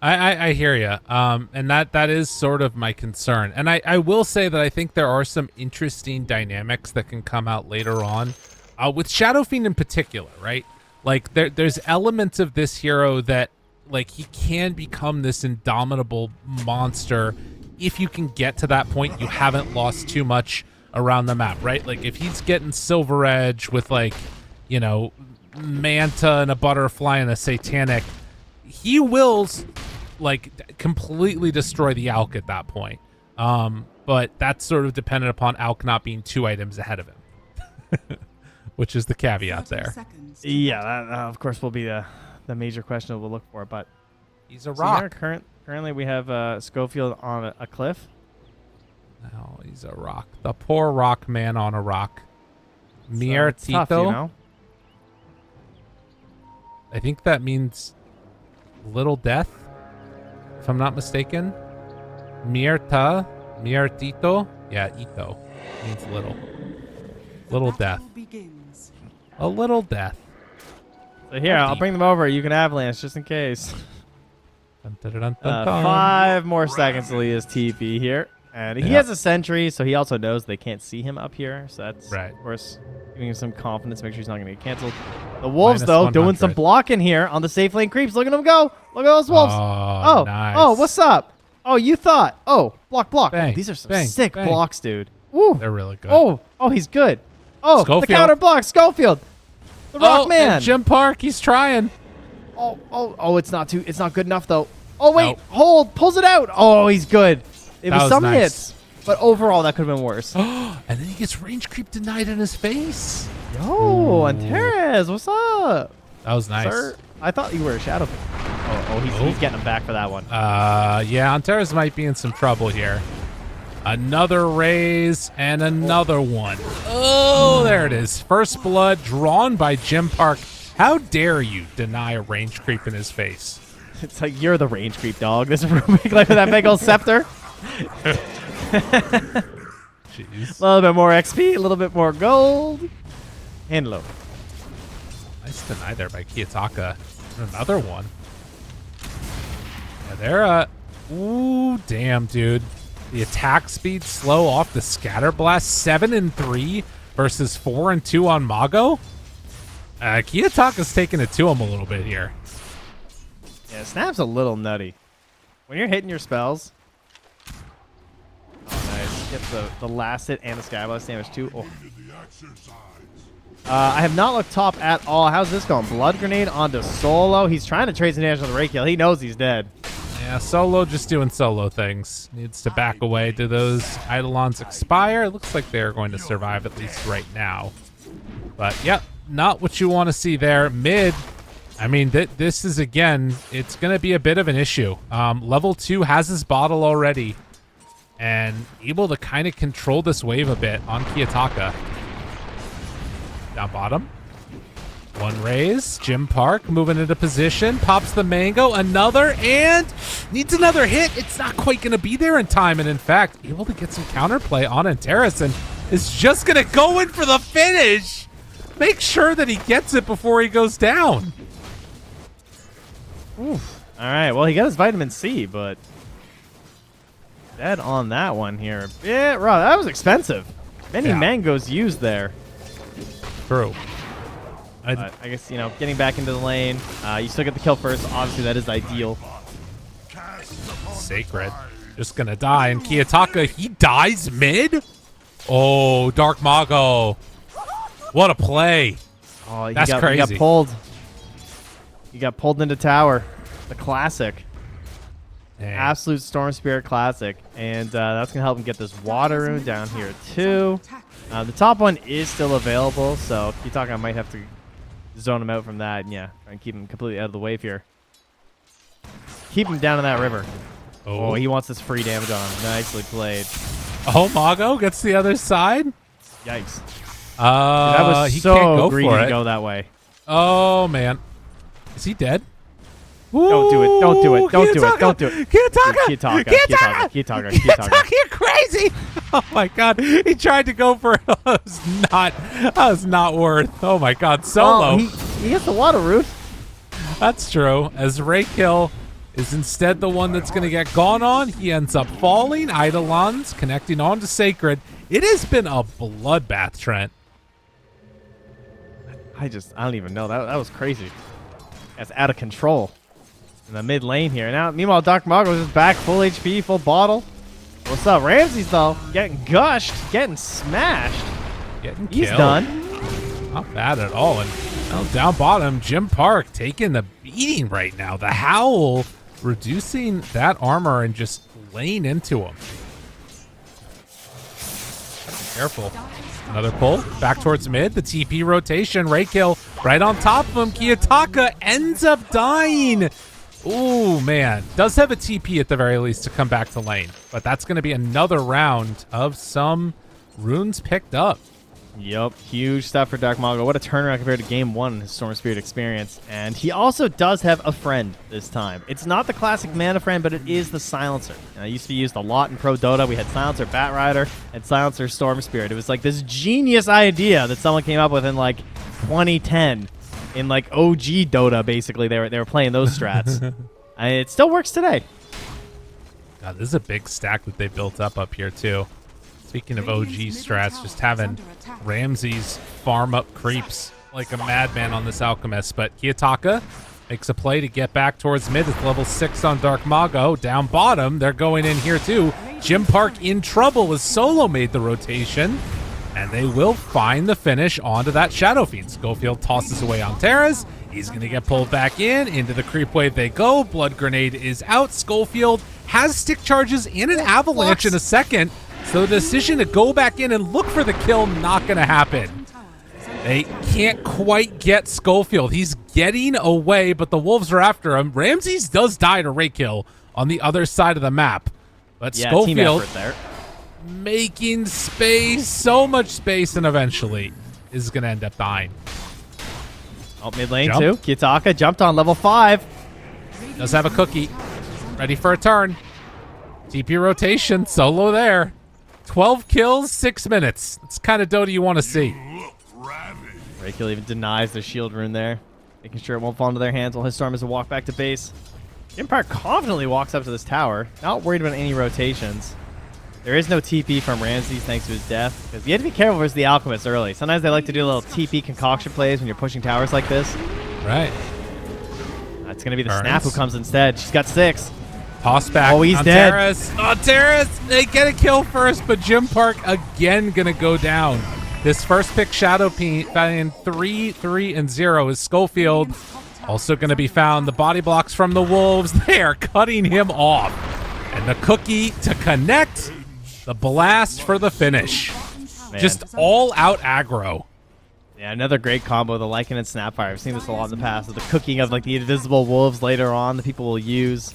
I hear you. And that is sort of my concern. And I will say that I think there are some interesting dynamics that can come out later on with Shadow Fiend in particular, right? Like there's elements of this hero that like he can become this indomitable monster if you can get to that point. You haven't lost too much around the map, right? Like if he's getting Silver Edge with like, you know, Manta and a Butterfly and a Satanic, he will like completely destroy the Alk at that point. But that's sort of dependent upon Alk not being 2 items ahead of him, which is the caveat there. Yeah, that of course will be the major question that we'll look for, but he's a rock. Currently, we have Schofield on a cliff. No, he's a rock. The poor rock man on a rock. It's tough, you know? I think that means little death, if I'm not mistaken. Miertito. Yeah, ito means little. Little death. A little death. So here, I'll bring them over. You can avalanche just in case. Dun, dun, dun, dun, dun. 5 more seconds till he is TP here. And he has a sentry, so he also knows they can't see him up here. So that's, of course, giving him some confidence. Make sure he's not going to get canceled. The Wolves, though, doing some blocking here on the safe lane creeps. Look at them go. Look at those Wolves. Oh, nice. Oh, what's up? Oh, you thought. Oh, block. Bang, Oh, these are some bang, sick bang. blocks, dude. Woo. They're really good. Oh, he's good. Oh, Schofield. the counter block. Schofield. The Rock Man. And Jim Park, he's trying. Oh, it's not good enough, though. Oh, wait. Nope. Hold. Pulls it out. Oh, he's good. It was some hits. But overall, that could have been worse. And then he gets range creep denied in his face. Yo, Antares, what's up? That was nice. Sir, I thought you were a shadow. He's getting him back for that one. Yeah, Antares might be in some trouble here. Another raise and another one. Oh, there it is. First blood drawn by Jim Park. How dare you deny a range creep in his face? It's like you're the range creep, dog. This is Rubik, like with that big old scepter. Jeez. A little bit more XP, a little bit more gold. And low. Nice deny there by Kiyotaka. Another one. Yeah, they're ooh, damn, dude. The attack speed slow off the scatter blast. 7-3 versus 4-2 on Mago. Kiyotaka's taking it to him a little bit here. Yeah, Snap's a little nutty. When you're hitting your spells. Oh, nice. Gets the last hit and the Skyblast damage too. Oh. I have not looked top at all. How's this going? Blood Grenade onto Solo. He's trying to trade some damage on the Rake Kill. He knows he's dead. Yeah, Solo just doing Solo things. Needs to back away. Do those Eidolons expire? It looks like they're going to survive at least right now. But, yep, not what you want to see there. Mid, I mean, this is, again, it's going to be a bit of an issue. Level 2 has his bottle already and able to kind of control this wave a bit on Kiyotaka. Down bottom. One raise. Jim Park moving into position. Pops the mango. Another and needs another hit. It's not quite going to be there in time. And in fact, able to get some counterplay on Antares and is just going to go in for the finish. Make sure that he gets it before he goes down. Oof. All right. Well, he got his vitamin C, but dead on that one here. Yeah, Rob, that was expensive. Many mangoes used there. True. I guess, you know, getting back into the lane. You still get the kill first. Obviously, that is ideal. Sacred. Just going to die. And Kiyotaka, he dies mid? Oh, Dark Mago. What a play. Oh, that's crazy. He got pulled. He got pulled into tower. The classic. Dang. Absolute Storm Spirit classic. And that's going to help him get this water rune down here, too. The top one is still available, so Kiyotaka might have to zone him out from that. And, yeah, try and keep him completely out of the wave here. Keep him down in that river. Oh, he wants this free damage on him. Nicely played. Oh, Mago gets the other side? Yikes. Dude, that was he so can't go greedy for it. to go that way. Oh, man. Is he dead? Don't do it. Don't do it. Don't do it. Don't do it. Kiyotaka, you're crazy. Oh, my God. He tried to go for it. That was not worth. Oh, my God. Solo. He gets the water root. That's true. As Raykill is instead the one that's going to get gone on, he ends up falling. Eidolons connecting on to Sacred. It has been a bloodbath, Trent. I don't even know. That was crazy. That's out of control in the mid lane here. Now, meanwhile, Dark Mago is back, full HP, full bottle. What's up? Ramses, though, getting gushed, getting smashed. He's killed. Done. Not bad at all. And well, down bottom, Jim Park taking the beating right now. The Howl reducing that armor and just laying into him. Careful. Another pull back towards mid. The TP rotation. Raykill right on top of him. Kiyotaka ends up dying. Ooh, man. Does have a TP at the very least to come back to lane. But that's going to be another round of some runes picked up. Yep, huge stuff for Dark Mago. What a turnaround compared to Game 1 in his Storm Spirit experience. And he also does have a friend this time. It's not the classic mana friend, but it is the Silencer. And it used to be used a lot in Pro Dota. We had Silencer Bat Rider and Silencer Storm Spirit. It was like this genius idea that someone came up with in like 2010 in like OG Dota, basically. They were playing those strats. And it still works today. God, this is a big stack that they built up here, too. Speaking of OG strats, just having Ramses farm up creeps like a madman on this Alchemist. But Kiyotaka makes a play to get back towards mid. It's level 6 on Dark Mago. Down bottom, they're going in here too. Jim Park in trouble as Solo made the rotation. And they will find the finish onto that Shadow Fiend. Schofield tosses away on Terras. He's going to get pulled back in. Into the creep wave they go. Blood Grenade is out. Schofield has stick charges and an avalanche in a second. So the decision to go back in and look for the kill, not going to happen. They can't quite get Schofield. He's getting away, but the Wolves are after him. Ramses does die to Ray Kill on the other side of the map. But yeah, Schofield there. Making space, so much space, and eventually is going to end up dying. Oh, mid lane too. Kiyotaka jumped on level 5. Does have a cookie. Ready for a turn. TP rotation, Solo there. 12 kills, 6 minutes. That's kind of Dota you want to see. Raykill even denies the shield rune there, making sure it won't fall into their hands while his Storm is a walk back to base. Empire confidently walks up to this tower, not worried about any rotations. There is no TP from Ramses thanks to his death, because you have to be careful versus the Alchemist early. Sometimes they like to do little TP concoction plays when you're pushing towers like this. Right. That's going to be the Snap who comes instead. She's got 6. Toss back. Oh, he's on dead. Terras. On Terras, they get a kill first, but Jim Park again going to go down. This first pick Shadow Fiend 3, and 0 is Schofield. Also going to be found. The body blocks from the Wolves. They are cutting him off. And the cookie to connect. The blast for the finish. Man. Just all out aggro. Yeah, another great combo, the Lycan and Snapfire. I've seen this a lot in the past with the cooking of like the invisible wolves later on that people will use.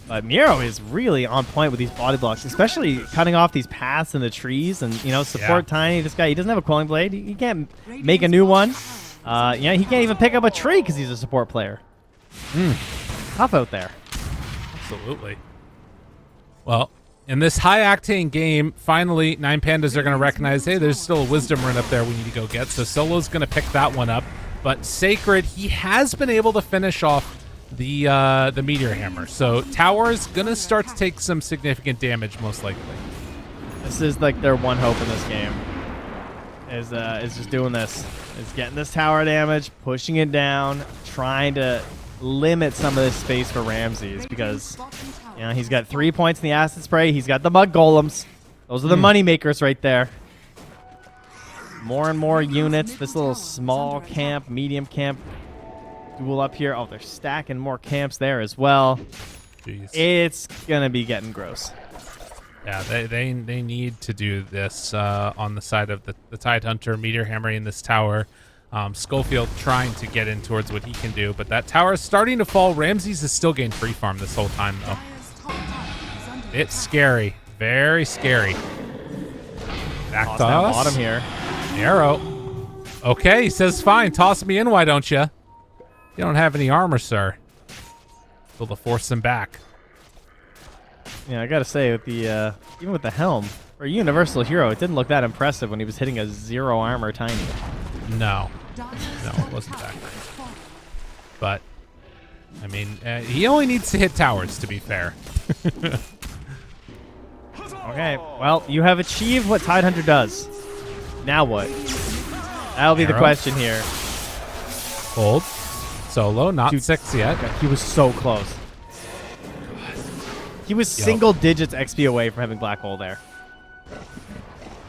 But Miro is really on point with these body blocks, especially cutting off these paths in the trees and, you know, support Tiny. This guy, he doesn't have a Quelling Blade. He can't make a new one. Yeah, he can't even pick up a tree because he's a support player. Tough out there. Absolutely. Well, in this high-octane game, finally, 9Pandas are going to recognize, hey, there's still a Wisdom Rune up there we need to go get. So Solo's going to pick that one up. But Sacred, he has been able to finish off the Meteor Hammer. So Tower's going to start to take some significant damage, most likely. This is like their one hope in this game. Is just doing this. Is getting this tower damage, pushing it down, trying to limit some of this space for Ramses because, you know, he's got 3 points in the acid spray. He's got the mud golems. Those are the money makers right there. More and more units. This little small camp, medium camp duel up here. Oh, they're stacking more camps there as well. Jeez. It's gonna be getting gross. Yeah, they need to do this on the side of the Tidehunter, Meteor hammering this tower. Schofield trying to get in towards what he can do, but that tower is starting to fall. Ramses has still gained free farm this whole time, though. It's scary. Very scary. Back to us. Bottom here. Arrow. Okay, he says, fine. Toss me in, why don't you? You don't have any armor, sir. Able to force him back. Yeah, I gotta say, with the even with the helm, for a universal hero, it didn't look that impressive when he was hitting a 0 armor Tiny. No, it wasn't that great. But, I mean, he only needs to hit towers, to be fair. Okay, well, you have achieved what Tidehunter does. Now what? That'll be the question here. Hold. Solo, not Dude, 6 yet. He was so close. He was single digits XP away from having Black Hole there.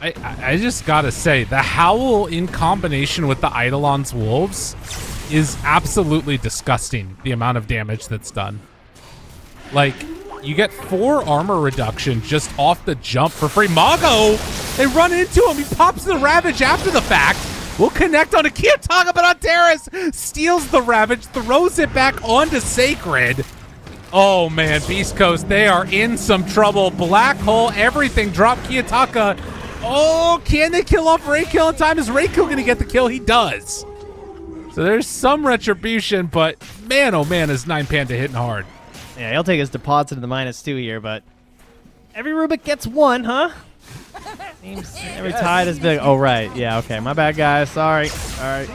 I just gotta say, the Howl in combination with the Eidolon's Wolves is absolutely disgusting, the amount of damage that's done. Like, you get 4 armor reduction just off the jump for free. Mago, they run into him. He pops the Ravage after the fact. We'll connect on a Kiyotaka, but on Terras steals the Ravage, throws it back onto Sacred. Oh, man, Beast Coast, they are in some trouble. Black Hole, everything. Drop Kiyotaka. Oh, can they kill off Raykill in time? Is Raykill going to get the kill? He does. So there's some retribution, but man, oh man, is 9Panda hitting hard. Yeah, he'll take his deposit to the -2 here, but every Rubik gets one, huh? Seems every tide is big. Oh, right. Yeah, okay. My bad, guys. Sorry. All right.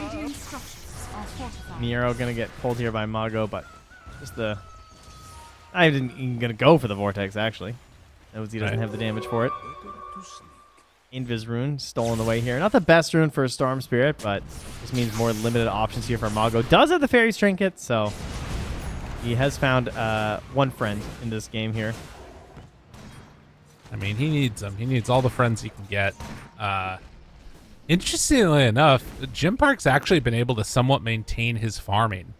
Nero going to get pulled here by Mago, but just the... I didn't even going to go for the Vortex, actually. Knows he doesn't have the damage for it. Invis rune stolen away here. Not the best rune for a Storm Spirit, but this means more limited options here for Mago. Does have the Fairy's Trinket, so he has found one friend in this game here. I mean, he needs them. He needs all the friends he can get. Interestingly enough, Jim Park's actually been able to somewhat maintain his farming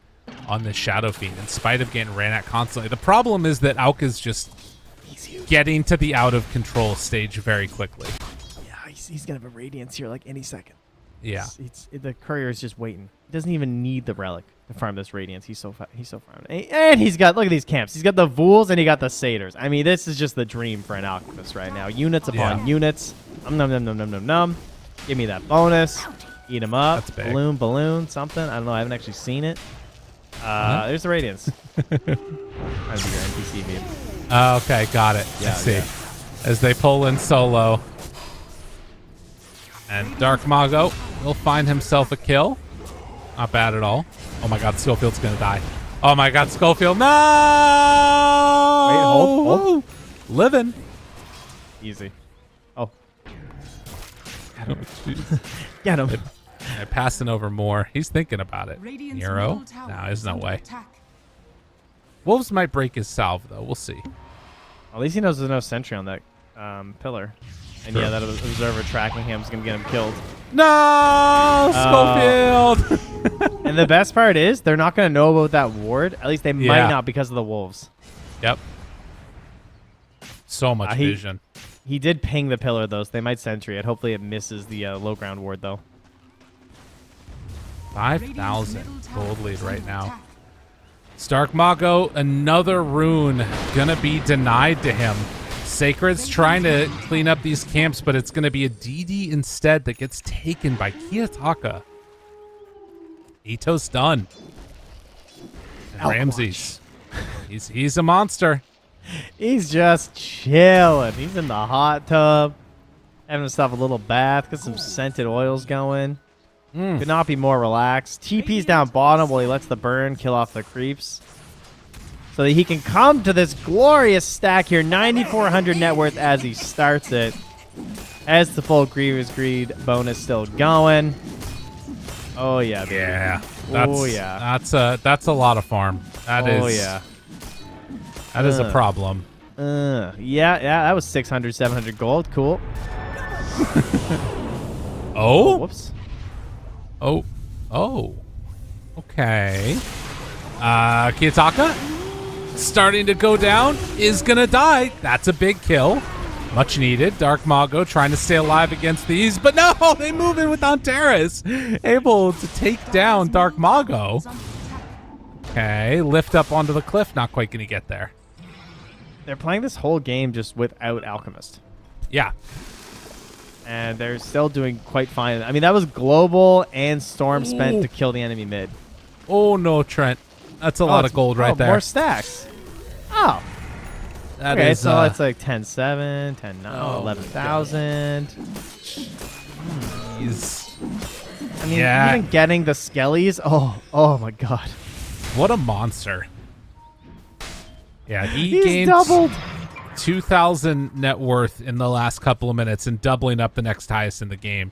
on this Shadow Fiend in spite of getting ran at constantly. The problem is that Auka's just getting to the out of control stage very quickly. Yeah, he's going to have a Radiance here like any second. Yeah. The Courier is just waiting. He doesn't even need the Relic to farm this Radiance. He's so farmed. And he's got, look at these camps. He's got the Vools and he got the Satyrs. I mean, this is just the dream for an Alchemist right now. Units upon units. Nom. Give me that bonus. Eat him up. That's big. Balloon, something. I don't know. I haven't actually seen it. There's the Radiance. That'd be your NPC meme. Okay, got it. Yeah, I see. yeah. As they pull in solo. And Dark Mago will find himself a kill. Not bad at all. Oh my god, Schofield's gonna die. Oh my god, Schofield, no! Wait, hold. Living. Easy. Oh. Jeez. Get him. They're passing over more. He's thinking about it. Radiant's Nero? middle tower No, there's no under way. attack. Wolves might break his salve, though. We'll see. At least he knows there's no sentry on that pillar. And yeah, that observer tracking him is going to get him killed. No! Schofield! And the best part is they're not going to know about that ward. At least they might not because of the wolves. Yep. So much vision. He did ping the pillar, though, so they might sentry it. Hopefully it misses the low ground ward, though. 5,000 gold lead right now. Stark Mago, another rune gonna be denied to him. Sacred's trying to clean up these camps, but it's gonna be a DD instead that gets taken by Kiyotaka. Ito's done. And Ramses. He's a monster. He's just chilling. He's in the hot tub, having himself a little bath, got some scented oils going. Could not be more relaxed. TP's down bottom while he lets the burn kill off the creeps, so that he can come to this glorious stack here. 9,400 net worth as he starts it. As the full Grievous Greed bonus still going. Oh yeah, baby. Yeah. That's a lot of farm. That is a problem. Yeah, that was 600, 700 gold. Cool. Oh? Whoops. Oh. Okay. Kiyotaka starting to go down, is gonna die. That's a big kill. Much needed. Dark Mago trying to stay alive against these, but no, they move in with Antares. Able to take down Dark Mago. Okay, lift up onto the cliff. Not quite gonna get there. They're playing this whole game just without Alchemist. Yeah. And they're still doing quite fine. I mean, that was global and storm spent to kill the enemy mid. Oh no, Trent. That's a lot of gold right there. More stacks. Oh. That okay, is, so it's like 10-7, 10-9, 11,000. I mean, even getting the skellies. Oh my god. What a monster. Yeah, He's gained doubled 2,000 net worth in the last couple of minutes and doubling up the next highest in the game.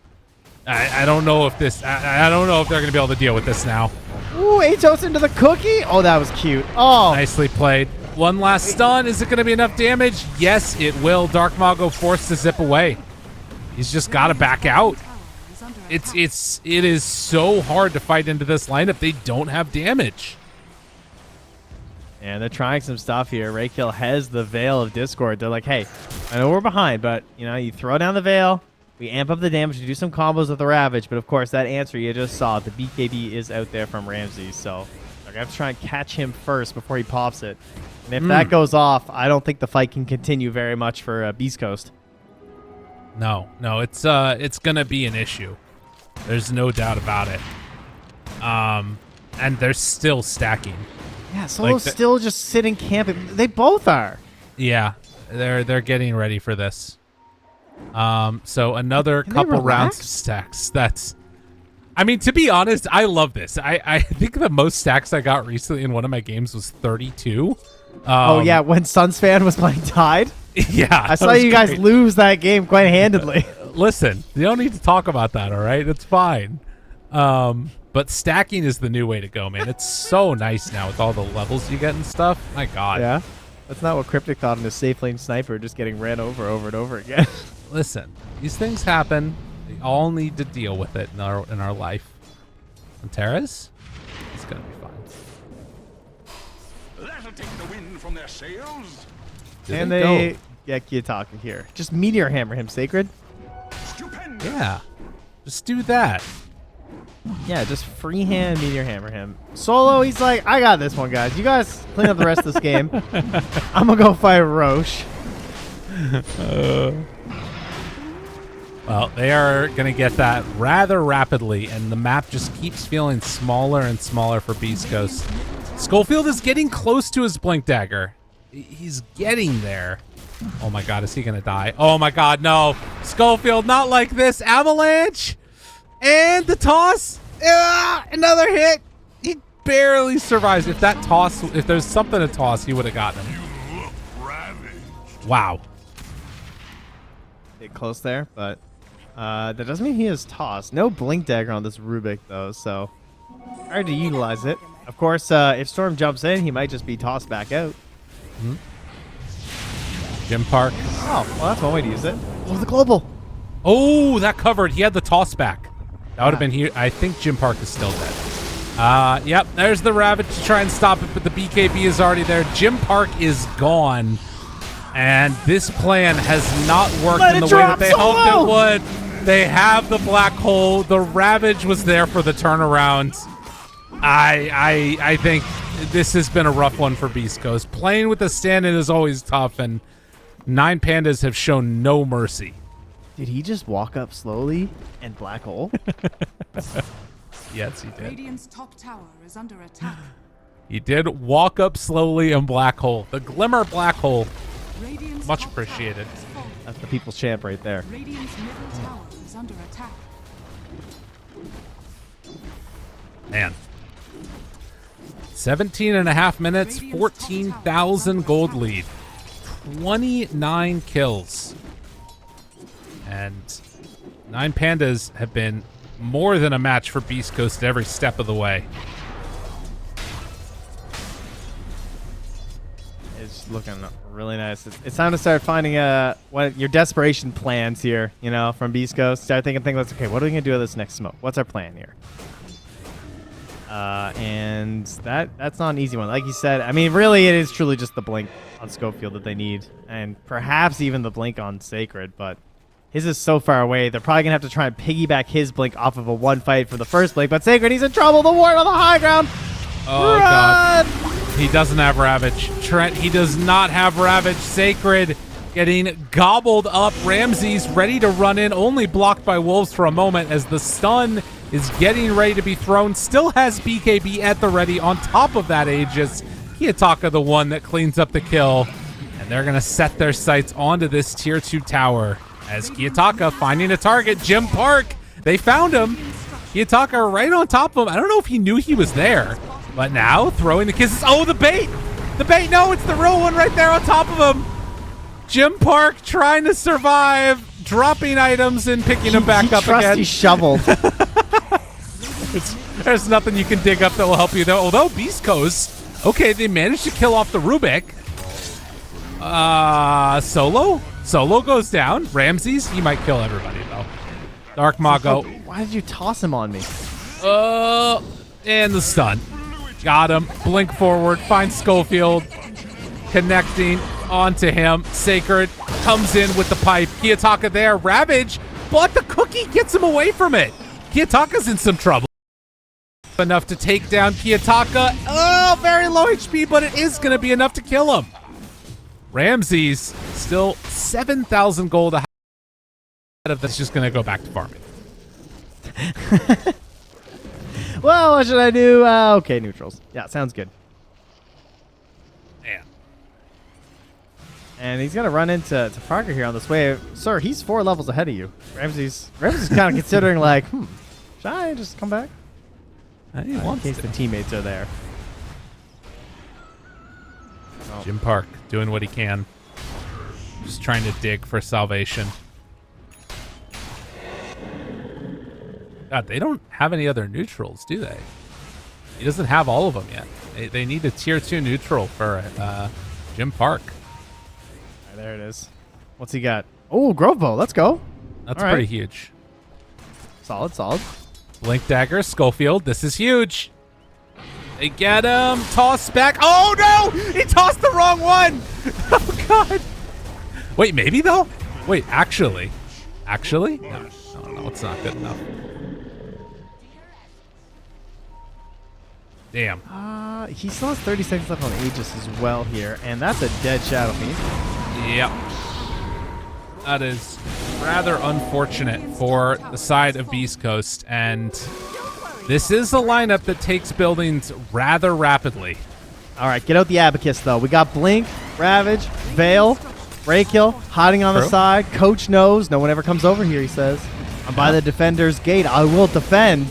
I don't know if this. I don't know if they're going to be able to deal with this now. Ooh, Atos into the cookie. Oh, that was cute. Oh, Nicely played. One last stun. Is it going to be enough damage? Yes, it will. Dark Mago forced to zip away. He's just got to back out. It is so hard to fight into this lineup. They don't have damage. And they're trying some stuff here. Raykill has the Veil of Discord. They're like, hey, I know we're behind, but you throw down the Veil. We amp up the damage to do some combos with the Ravage. But of course, that answer you just saw, the BKB is out there from Ramses. So I have to try and catch him first before he pops it. And if that goes off, I don't think the fight can continue very much for Beast Coast. No, it's gonna be an issue. There's no doubt about it. And they're still stacking. Yeah, Solo's still just sitting camping. They both are. Yeah, they're getting ready for this. So another couple rounds of stacks. I mean, to be honest, I love this. I think the most stacks I got recently in one of my games was 32. Oh yeah, when Sunsfan was playing Tide. Yeah, I saw you guys lose that game quite handedly. Listen, you don't need to talk about that, all right? It's fine. But stacking is the new way to go, man. It's so nice now with all the levels you get and stuff. My God. Yeah, that's not what Cryptic thought in his safe lane sniper, just getting ran over and over again. Listen, these things happen. We all need to deal with it in our life. And Terrace, it's gonna be fine. That'll take the wind from their sails. And they get Kiyotaka here. Just meteor hammer him, Sacred. Stupendous. Yeah, just do that. Yeah, just freehand meteor hammer him. Solo, he's like, I got this one, guys. You guys clean up the rest of this game. I'm gonna go fight Roche. Well, they are going to get that rather rapidly, and the map just keeps feeling smaller and smaller for Beast Coast. Schofield is getting close to his Blink Dagger. He's getting there. Oh my God, is he going to die? Oh my God, no. Schofield, not like this. Avalanche! And the toss! Another hit! He barely survives. If there's something to toss, he would have gotten him. You look ravaged. Wow. Get close there, but that doesn't mean he has toss. No Blink Dagger on this Rubik, though, so hard to utilize it. Of course, if Storm jumps in, he might just be tossed back out. Mm-hmm. Jim Park. Oh, well, that's one way to use it. Oh, the global. Oh, that covered. He had the toss back. That would have been here. I think Jim Park is still dead. Yep, there's the Ravage to try and stop it, but the BKB is already there. Jim Park is gone. And this plan has not worked in the way that they hoped it would. They have the black hole. The Ravage was there for the turnaround. I think this has been a rough one for Beast Coast. Playing with the stand-in is always tough, and 9Pandas have shown no mercy. Did he just walk up slowly and black hole? Yes, he did. Radiant's top tower is under attack. He did walk up slowly and black hole. The glimmer black hole. Radiant's Much top appreciated. tower is falling. That's the people's champ right there. Radiant's middle tower is under attack. Man. 17 and a half minutes, 14,000 gold lead. 29 kills. And 9Pandas have been more than a match for Beast Coast every step of the way. It's looking really nice. It's time to start finding what your desperation plans here, you know, from Beast Coast. Start thinking, okay, what are we going to do with this next smoke? What's our plan here? And that's not an easy one. Like you said, I mean, really, it is truly just the blink on Schofield that they need, and perhaps even the blink on Sacred, but his is so far away. They're probably going to have to try and piggyback his blink off of a one fight for the first blink, but Sacred, he's in trouble. The ward on the high ground. Oh, Run! God. He doesn't have Ravage. Trent, he does not have Ravage. Sacred getting gobbled up. Ramses ready to run in, only blocked by Wolves for a moment as the stun is getting ready to be thrown. Still has BKB at the ready. On top of that, Aegis. Kiyotaka the one that cleans up the kill. And they're going to set their sights onto this tier 2 tower as Kiyotaka finding a target. Jim Park, they found him. Kiyotaka right on top of him. I don't know if he knew he was there, but now throwing the kisses. Oh, the bait. The bait. No, it's the real one right there on top of him. Jim Park trying to survive, dropping items and picking them back up again. Trusty shovel. There's nothing you can dig up that will help you though. Although Beast Coast, okay, they managed to kill off the Rubik. Solo goes down. Ramses, he might kill everybody though. Dark Mago. Why did you toss him on me? And the stun. Got him. Blink forward. Finds Schofield. Connecting onto him. Sacred comes in with the pipe. Kiyotaka there. Ravage. But the cookie gets him away from it. Kiyotaka's in some trouble. Enough to take down Kiyotaka. Oh, very low HP, but it is going to be enough to kill him. Ramses still 7,000 gold of this, just gonna go back to farming. Well, what should I do? Okay, neutrals. Yeah, sounds good. Man. And he's gonna run into Parker here on this wave. Sir, he's 4 levels ahead of you. Ramsey's kind of considering like, should I just come back? He In wants case to. the teammates are there. Oh. Jim Park doing what he can. Just trying to dig for salvation. God, they don't have any other neutrals, do they? He doesn't have all of them yet. They need a tier 2 neutral for Jim Park. There it is. What's he got? Oh, Grove Bow. Let's go. That's All right. pretty huge. Solid, solid. Blink Dagger, Schofield. This is huge. They get him. Toss back. Oh, no! He tossed the wrong one. Oh, God. Wait, maybe, though? Wait, actually. Actually? No, it's not good enough. Damn. He still has 30 seconds left on Aegis as well here, and that's a dead Shadow Fiend. Yep. That is rather unfortunate for the side of Beast Coast, and this is a lineup that takes buildings rather rapidly. All right, get out the Abacus, though. We got Blink, Ravage, Veil, Raykill, hiding on the True. side. Coach knows. No one ever comes over here, he says. I'm by the Defender's Gate. I will defend.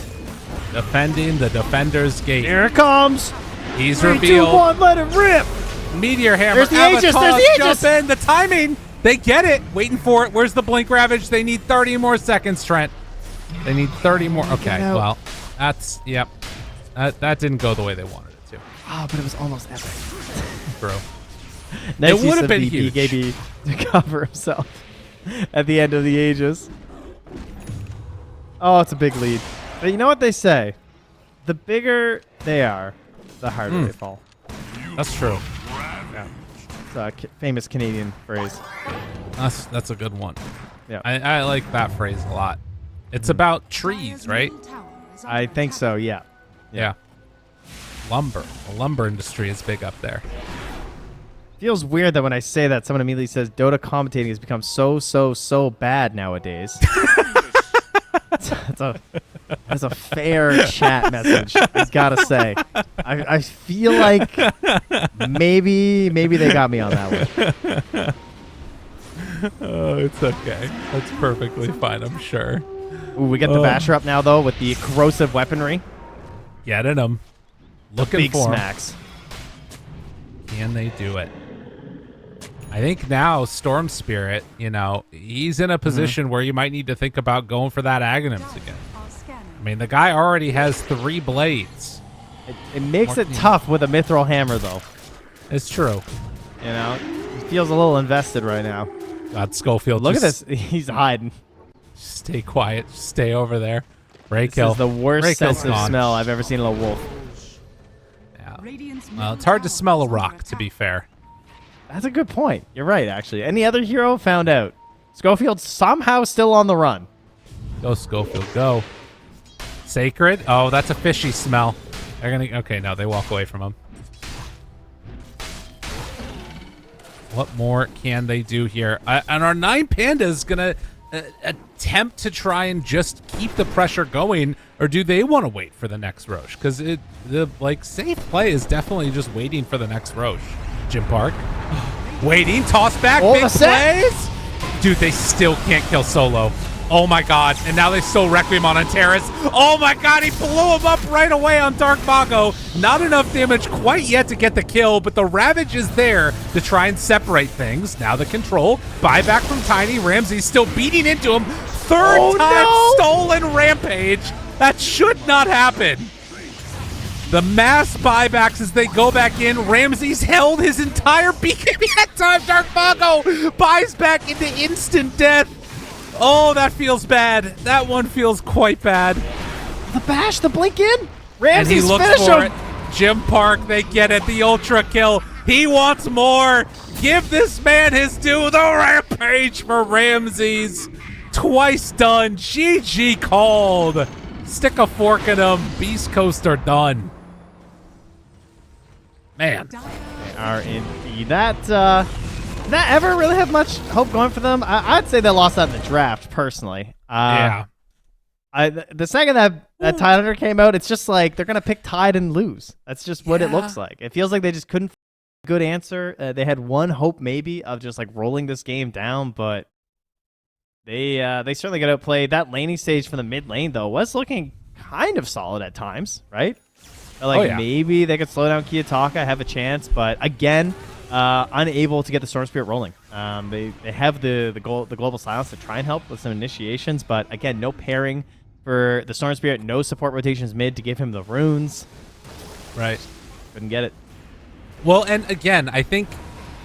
Defending the Defender's Gate. Here it comes. He's 3, 2, revealed. 1, let it rip. Meteor Hammer. There's the Aegis, Avatar, there's the Aegis. Jump in. The timing. They get it. Waiting for it. Where's the Blink Ravage? They need 30 more seconds, Trent. They need 30 more. Okay, out. well, that's, yep. That didn't go the way they wanted it to. Oh, but it was almost epic. True. Nice It use would have of been the huge. BKB to cover himself at the end of the Aegis. Oh, it's a big lead. But you know what they say? The bigger they are, the harder they fall. That's true. It's a famous Canadian phrase. That's a good one. Yeah, I like that phrase a lot. It's about trees, right? I think so. Yeah. Yeah. Lumber. The lumber industry is big up there. Feels weird that when I say that, someone immediately says Dota commentating has become so bad nowadays. That's a fair chat message. I gotta say, I feel like maybe they got me on that one. Oh, it's okay. That's perfectly fine, I'm sure. Ooh, we get the basher up now though with the corrosive weaponry. Getting them. Looking Big for 'em. smacks. Can they do it? I think now Storm Spirit, he's in a position where you might need to think about going for that Aghanims again. I mean, the guy already has 3 blades. It makes it tough with a mithril hammer though. It's true. He feels a little invested right now. God, Schofield. Look at this. He's hiding. Stay quiet. Stay over there. This Raykill. is the worst Raykill's sense of gone. smell I've ever seen in a wolf. Yeah. Well, it's hard to smell a rock, to be fair. That's a good point. You're right, actually. Any other hero found out. Schofield somehow still on the run. Go, Schofield. Go. Sacred. Oh, that's a fishy smell. They're gonna. Okay, no, they walk away from him. What more can they do here? And our 9Pandas gonna attempt to try and just keep the pressure going, or do they want to wait for the next Roche? Because the safe play is definitely just waiting for the next Roche. Jim Park, waiting, toss back, Oh, big the set. plays. Dude, they still can't kill Solo. Oh my God! And now they still Requiem on Antares. Oh my God! He blew him up right away on Dark Mago. Not enough damage quite yet to get the kill, but the Ravage is there to try and separate things. Now the control, buyback from Tiny. Ramsey's still beating into him. Third time stolen Rampage. That should not happen. The mass buybacks as they go back in. Ramsey's held his entire BKB that time. Dark Mago buys back into instant death. Oh, that feels bad. That one feels quite bad. The bash, the blink in. And Ramsey's he looks finish for him. it. Jim Park, they get it. The ultra kill. He wants more. Give this man his due. The rampage for Ramses. Twice done. GG called. Stick a fork in him. Beast Coast are done. Man. They are indeed. That that ever really have much hope going for them? I'd say they lost that in the draft, personally. Yeah. The second that Tide Hunter came out, it's just like they're going to pick Tide and lose. That's just what it looks like. It feels like they just couldn't find a good answer. They had one hope maybe of just like rolling this game down, but they certainly got outplayed. That laning stage from the mid lane, though, was looking kind of solid at times, right? Maybe they could slow down Kiyotaka, have a chance, but again, unable to get the Storm Spirit rolling. They have the global silence to try and help with some initiations, but again, no pairing for the Storm Spirit, no support rotations mid to give him the runes. Right. Couldn't get it. Well, and again, I think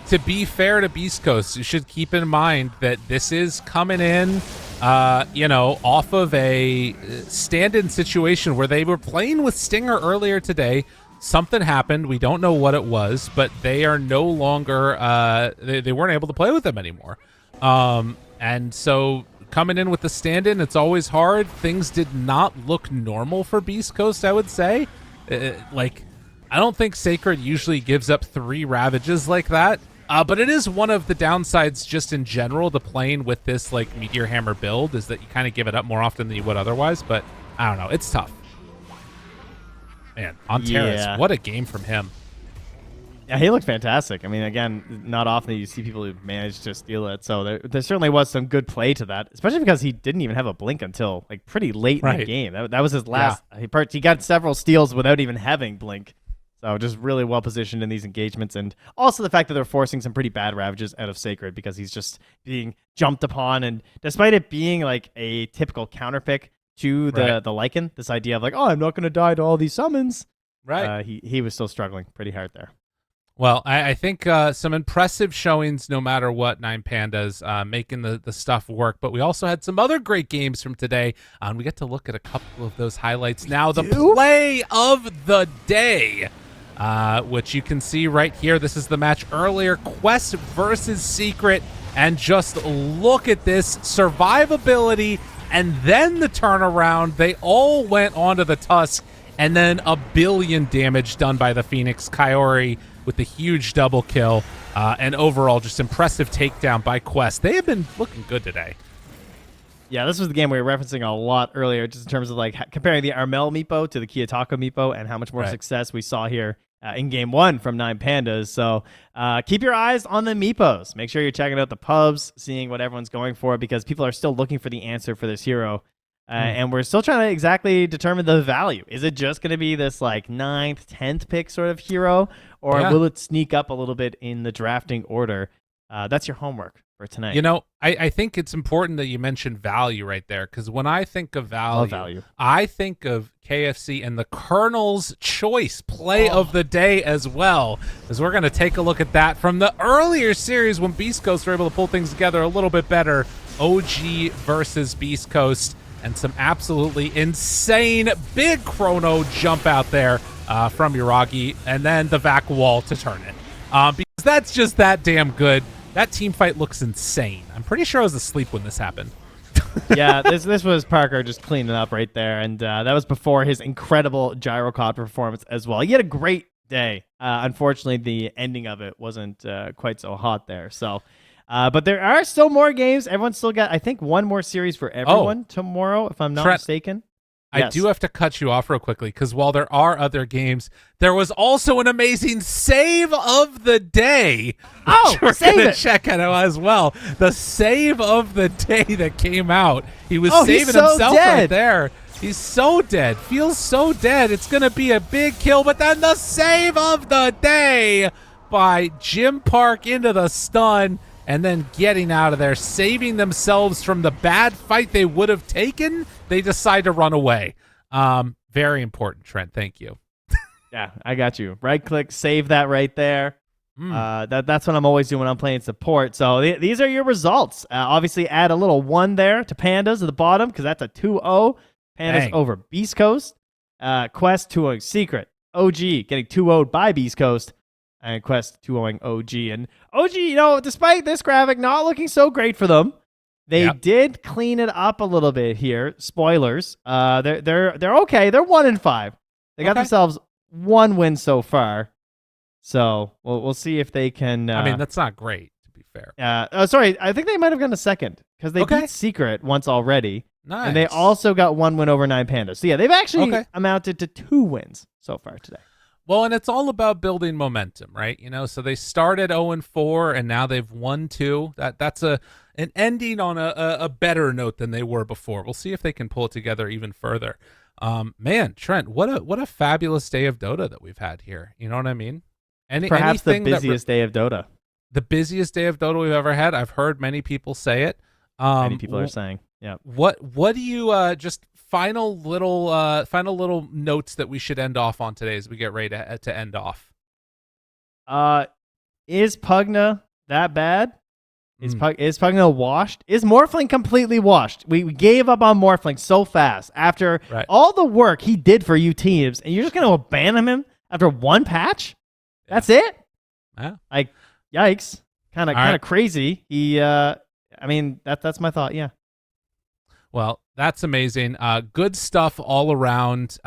to be fair to Beast Coast, you should keep in mind that this is coming in off of a stand-in situation where they were playing with Stinger earlier today. Something happened. We don't know what it was, but they are no longer, they weren't able to play with them anymore. And so coming in with the stand-in, it's always hard. Things did not look normal for Beast Coast, I would say. I don't think Sacred usually gives up 3 Ravages like that. But it is one of the downsides just in general to playing with this like Meteor Hammer build is that you kind of give it up more often than you would otherwise. But I don't know. It's tough. Man, on Terrace, what a game from him. Yeah, he looked fantastic. I mean, again, not often you see people who manage to steal it. So there certainly was some good play to that, especially because he didn't even have a blink until like pretty late in the game. That was his last. Yeah. He got several steals without even having blink. So just really well positioned in these engagements, and also the fact that they're forcing some pretty bad Ravages out of Sacred because he's just being jumped upon, and despite it being like a typical counter pick to the Lycan, this idea of like, oh, I'm not going to die to all these summons. Right. He was still struggling pretty hard there. Well, I think some impressive showings no matter what, 9Pandas, making the stuff work. But we also had some other great games from today. And we get to look at a couple of those highlights now. The play of the day, which you can see right here. This is the match earlier, Quest versus Secret. And just look at this survivability and then the turnaround. They all went onto the Tusk, and then a billion damage done by the Phoenix. Kaori with the huge double kill, and overall just impressive takedown by Quest. They have been looking good today. Yeah, this was the game we were referencing a lot earlier, just in terms of like comparing the Armel Meepo to the Kiyotaka Meepo and how much more success we saw here in game 1 from 9Pandas. So keep your eyes on the Meepos. Make sure you're checking out the pubs, seeing what everyone's going for, because people are still looking for the answer for this hero. And we're still trying to exactly determine the value. Is it just going to be this like 9th, 10th pick sort of hero, or will it sneak up a little bit in the drafting order? That's your homework for tonight. You know, I think it's important that you mention value right there, because when I think of value, I think of KFC and the Colonel's Choice play of the day as well, as we're going to take a look at that from the earlier series when Beast Coast were able to pull things together a little bit better. OG versus Beast Coast. And some absolutely insane big chrono jump out there from Yuragi, and then the vac wall to turn it. Because that's just that damn good. That team fight looks insane. I'm pretty sure I was asleep when this happened. Yeah, this was Parker just cleaning up right there, and that was before his incredible gyrocod performance as well. He had a great day. Unfortunately, the ending of it wasn't quite so hot there. So. But there are still more games. Everyone's still got, I think, one more series for everyone tomorrow, if I'm not mistaken. I do have to cut you off real quickly, because while there are other games, there was also an amazing save of the day. Oh, we're going to check out as well. The save of the day that came out. He was saving himself right there. He's so dead. Feels so dead. It's going to be a big kill, but then the save of the day by Jim Park into the stun. And then getting out of there, saving themselves from the bad fight they would have taken. They decide to run away. Very important, Trent. Thank you. Yeah, I got you. Right click, save that right there. That's what I'm always doing when I'm playing support. So these are your results. Obviously, add a little 1 there to Pandas at the bottom, because that's a 2-0. Pandas over Beast Coast. Quest 2-0 Secret. OG getting 2-0'd by Beast Coast. And Quest 2-0ing OG. And OG, despite this graphic not looking so great for them, they did clean it up a little bit here. Spoilers. They're okay. They're 1-5. They got themselves 1 win so far. So we'll see if they can. I mean, that's not great, to be fair. Sorry, I think they might have gone to second because they beat Secret once already. Nice. And they also got 1 win over 9Pandas. So yeah, they've actually amounted to 2 wins so far today. Well, and it's all about building momentum, right? So they started 0-4 and now they've won 2. That's an ending on a better note than they were before. We'll see if they can pull it together even further. Man, Trent, what a fabulous day of Dota that we've had here. You know what I mean? Perhaps the busiest day of Dota. The busiest day of Dota we've ever had. I've heard many people say it. Many people are saying, yeah. What do you just final little notes that we should end off on today as we get ready to end off? Is Pugna that bad? Is Pugna washed? Is Morphling completely washed? We gave up on Morphling so fast after all the work he did for you teams, and you're just going to abandon him after 1 patch? Yeah. That's it? Yeah. Like, yikes. Kind of crazy. That's my thought, yeah. Well, that's amazing. Good stuff all around.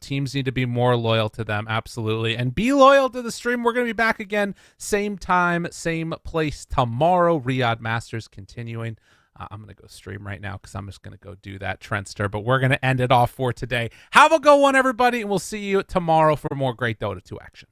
Teams need to be more loyal to them, absolutely. And be loyal to the stream. We're going to be back again, same time, same place tomorrow. Riyadh Masters continuing. I'm going to go stream right now because I'm just going to go do that, Trentster. But we're going to end it off for today. Have a good one, everybody, and we'll see you tomorrow for more great Dota 2 action.